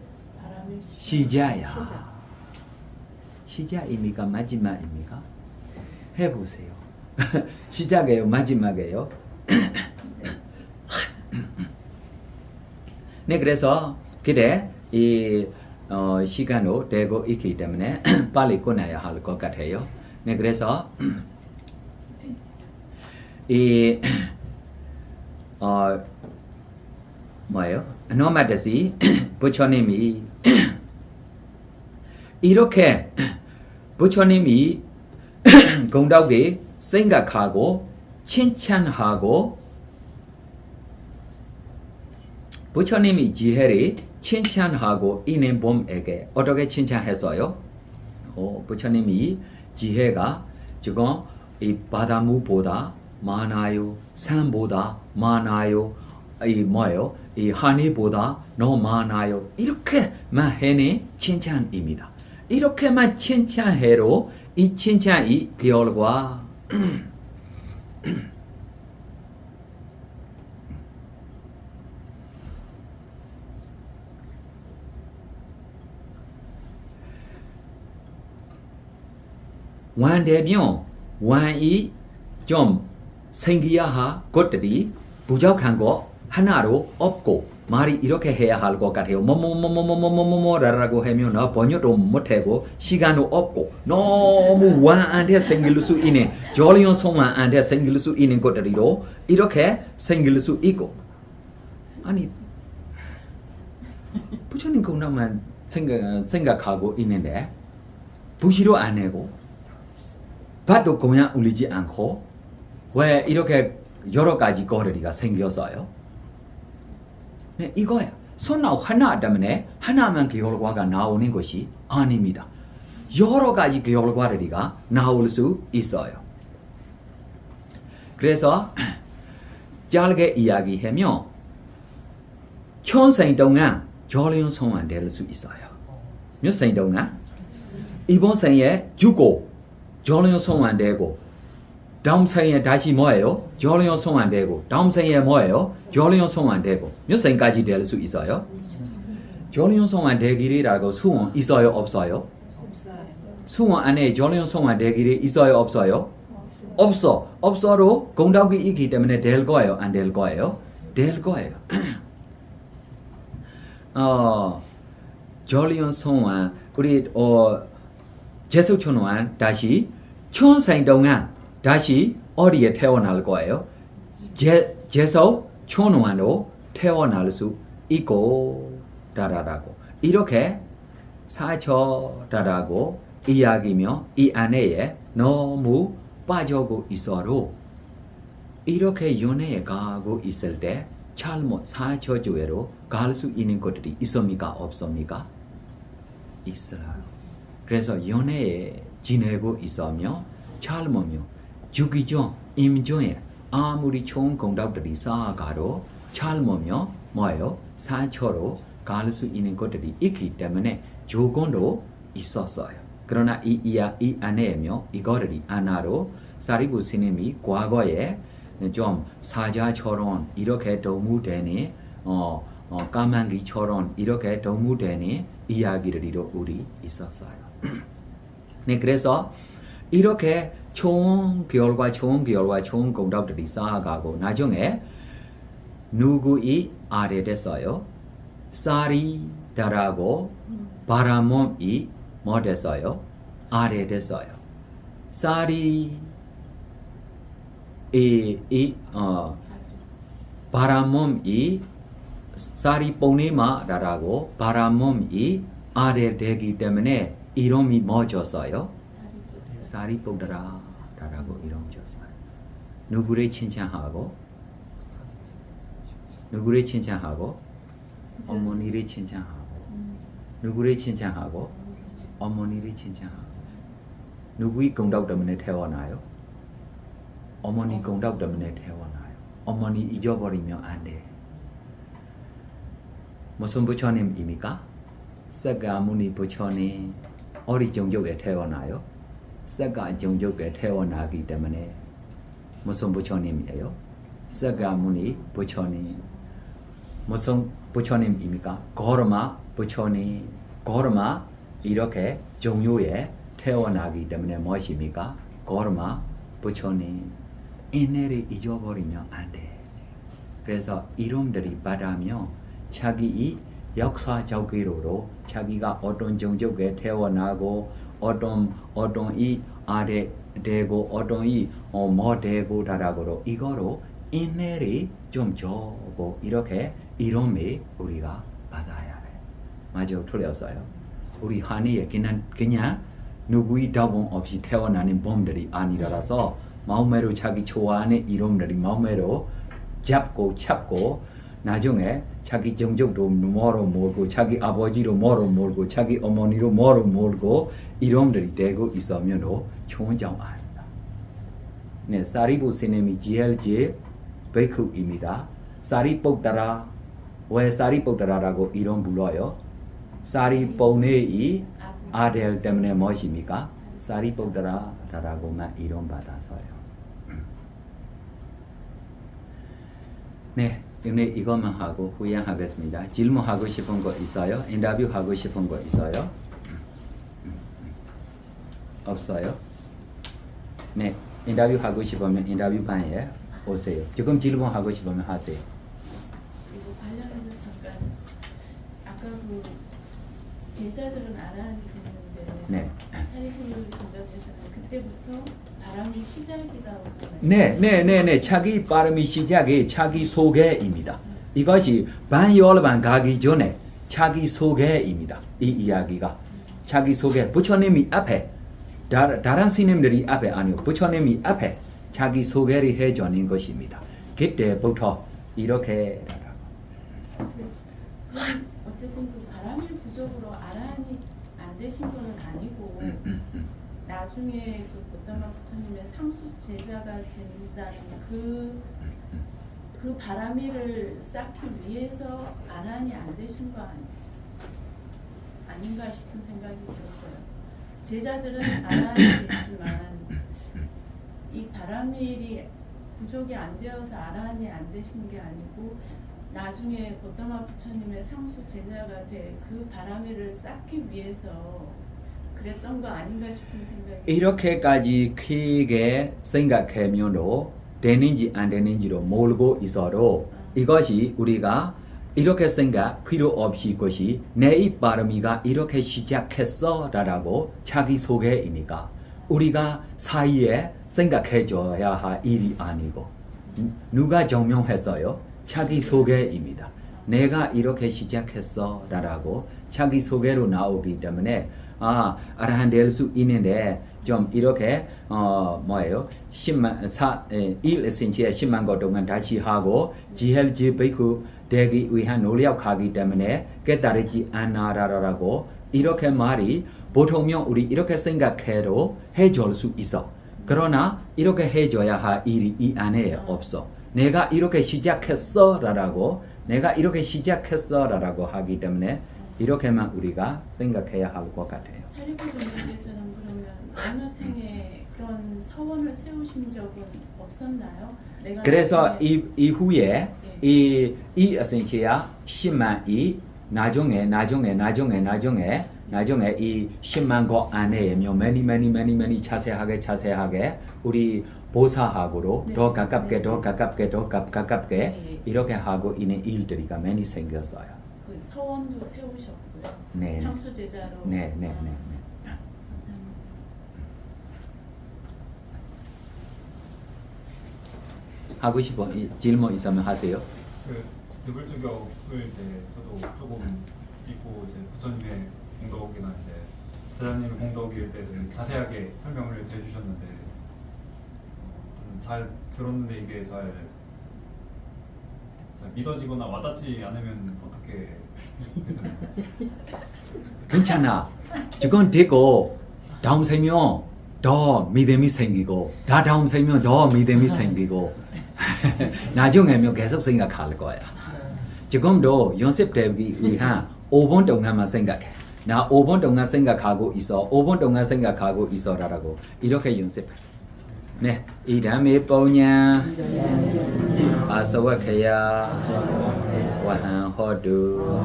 시자야. 시자입니까? 마지막입니까? 해보세요. 시작이에요? 마지막이에요? 네, 그래서 그래 이 시간도 되고 있기 때문에 빨리 끝내야 할 것 같아요. 네, 그래서 이 뭐예요? 노마드시 부처님이 이렇게 부처님이 공덕을 생각하고 칭찬하고 부처님이 지혜를 칭찬하고 있는 봄에게 어떻게 칭찬했어요? 부처님이 지혜가 지금 이 바닷물보다 많아요. 산보다 많아요. 이 뭐예요? 이 하늘보다 너무 많아요. 이렇게만 해는 칭찬입니다. 이렇게만 칭찬해로 이 칭찬이 결과 완되면 완이 좀 생겨야 할 것들이 부족한 거 하나로 없고 말이 이렇게 해야 할 것 같아요. 뭐라고 하면 번역도 못하고 시간도 없고 너무 완한테 생길 수 있는 졸리온 성만한테 생길 수 있는 것들이로 이렇게 생길 수 있고 아니 부처님 공덕만 생각하고 있는데 부시도 안 내고 밭도 그냥 울리지 않고 왜 이렇게 여러 가지 거리가 생겼어요? 네, 이거야. 손나오 하나 때문에 하나만 결과가 나오는 것이 아닙니다. 여러 가지 결과들이가 나올 수 있어요. 그래서 짧게 이야기하면 천생 동안 졸린 소원 될 수 있어요. 몇 생 동안? 이번 생에 죽고 졸린 소원 되고 다음 생에 다시 뭐예요? 졸린 소원 되고 다음 생에 뭐예요? 졸린 소원 되고 몇 생까지 될 수 있어요? 졸린 소원 되기라고 소원 있어요? 없어요? 소원 안에 졸린 소원 되기를 있어요? 없어요? 없어도 공덕이 있기 때문에 될 거예요? 안 될 거예요? 될 거예요. 졸린 소원 우리 제석천원 다시 천생 동안 다시 어디에 태어날 거예요? 제석천원으로 태어날 수 있고 다라고 이렇게 사처다라고 이야기며 이 안에 너무 빠져고 있어도 이렇게 연애에 가고 있을 때 잘못 사처주의로 갈 수 있는 것들이 있습니까? 없습니까? 있어요. 그래서 연애에 지내고 있으며 잘못며 죽기 전 임전에 아무리 좋은 공덕들이 쌓아가도 잘못며 뭐예요? 사처로 갈 수 있는 것들이 있기 때문에 조건도 있었어요. 그러나 이 안에며 이거들이 하나로 사리부 스님이 과거에 좀 사자처럼 이렇게 도무되니 까만귀처럼 이렇게 도무되니 이야기들이 우리 있었어요. 네, 그래서 이렇게 좋은 결과 좋은 공덕들이 쌓아가고 나중에 누구이 아래 됐어요? 쌀이 달하고 바람몸이 뭐 됐어요? 아래 됐어요. 쌀이 바람몸이 쌀이 뽕이마라고 바람몸이 아래 되기 때문에 이름이 뭐졌어요? 쌀이 뽕더라라고 이름 줬어요. 누구를 칭찬하고 어머니를 칭찬하고 누구를 칭찬하고 어머니를 칭찬하고 누구의 공덕 때문에 태어나요? 어머니 공덕 때문에 태어나요. 어머니 잊어버리면 안 돼. 무슨 부처님입니까? 석가모니 부처님 어디 종족에 태어나요? 석가 종족에 태어나기 때문에 무슨 부처님이에요? 석가모니 부처님. 무슨 부처님입니까? 고르마 부처님. 고르마 이렇게 종류에 태어나기 때문에 무엇입니까? 고르마 부처님. 인내를 잊어버리면 안 돼. 그래서 이름들이 받으면 자기 역사적으로 자기가 어떤 종족에 태어나고 어떤 이 아래 되고 어떤 이 뭐 되고 다라고 이거로 인내를 좀 줘고 이렇게 이름을 우리가 받아야 해. 맞아요, 틀렸어요. 우리 한의에 그냥 누구의 답은 없이 태어나는 봄들이 아니라서 마음으로 자기 좋아하는 이름들이 마음으로 잡고 나중에 자기 종족도 뭐로 몰고 자기 아버지로 뭐로 몰고 자기 어머니로 뭐로 몰고 이름들이 되고 있으면 좋은 점 아니다. 네, 사리부 스님이 제일 베이크입니다. 사리ပု트라 왜 사리ပု트라라고 이름 불러요? 사리뽕네의 아들 때문에 무엇입니까? 사리ပု트라라고만 이름 받아서요. 네, 오늘 이것만 하고 후행하겠습니다. 질문하고 싶은 거 있어요? 인터뷰하고 싶은 거 있어요? 없어요? 네, 인터뷰하고 싶으면 인터뷰방에 오세요. 지금 질문하고 싶으면 하세요. 그리고 관련해서 잠깐 아까 그 제자들은 아라한이 됐는데 네. 사리부를 공덕에서는 그때부터 바람이 시작이라고 네. 자기 발음이 시작이 자기 소개입니다. 이것이 반열반 가기 전에 자기 소개입니다. 이 이야기가 자기 소개. 부처님이 앞에 다른 스님들이 앞에 아니요. 부처님이 앞에 자기 소개를 해주는 것입니다. 그때부터 이렇게 어쨌든 그 바람의 부족으로 아라한이 안 되신 되신 분은 아니고 나중에 그 고다마 부처님의 상수 제자가 된다는 그 바람이를 쌓기 위해서 아란이 안 되신 거 아닌가 싶은 생각이 들었어요. 제자들은 아란이 됐지만 이 바람일이 부족이 안 되어서 아란이 안 되신 게 아니고 나중에 고다마 부처님의 상수 제자가 될 그 바람일을 쌓기 위해서 그랬던 거 아닌가 싶은 생각이 이렇게까지 크게 생각하면도 되는지 안 되는지도 모르고 있어도 이것이 우리가 이렇게 생각 필요 없이 것이 내 이 바람이가 이렇게 시작했어 라고 자기소개이니까 우리가 사이에 생각해줘야 할 일이 아니고 누가 증명했어요? 자기소개입니다. 내가 이렇게 시작했어 라고 자기소개로 나오기 때문에 아라한 될 수 있는데 좀 이렇게 뭐예요? 1cm에 10만 것 동안 다시 하고 GLG 베이크 되기 위한 노력하기 때문에 깨달지 않아라라고 이렇게 말이 보통은 우리 이렇게 생각해도 해줄 수 있어. 그러나 이렇게 해줘야 할 일이 이 안에 없어. 내가 이렇게 시작했어 라고 내가 이렇게 시작했어 라고 하기 때문에 이렇게만 우리가 생각해야 할 것 같아요. 사리부존님께서는 그러면 어느 생에 그런 서원을 세우신 적은 없었나요? 내가 그래서 나중에 이후에 이 에센시아 10만이 나중에 이 10만 것 안에 많이 자세하게 우리 보사하고로 네. 더 가깝게 네. 이렇게 하고 있는 일들이 많이 생겼어요. 그 서원도 세우셨고요. 네. 상수 제자로. 네. 감사합니다. 하고 싶어 질문 있으면 하세요. 그 드불주격을 이제 저도 조금 읽고 이제 부처님의 공덕이나 이제 제자님의 공덕일 때 되게 자세하게 설명을 해주셨는데 잘 들었는데 이게 잘 믿어지거나 와닿지 않으면 어떻게 해야 되나요? 괜찮아. 저건 되고 다음 생명 더 믿음이 생기고 다음 생명 더 믿음이 생기고 나중에면 계속 생각할 거야. 지금도 연습되기 위한 5분 동안만 생각해. 나 5분 동안 생각하고 있어. 5분 동안 생각하고 있어라고 이렇게 연습해. 네, 이담이 뽀냐 아사와케야 와한 호두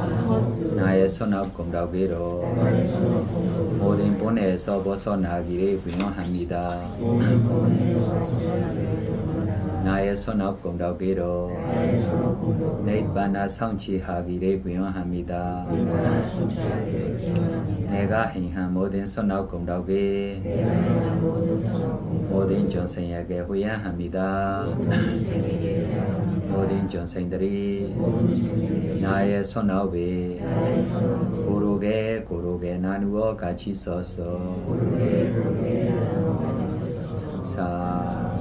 나의 손업 공덕기로 모든 본에서 벗어나기를 구원합니다. 나의 손업 공덕기로 니바나 성취하기를 구원합니다. 내가 행한 모든 손업 공덕기 모든 전생에게 후원합니다. 모든 전생들이 나의 손업이 고르게 나누어 같이 써서 사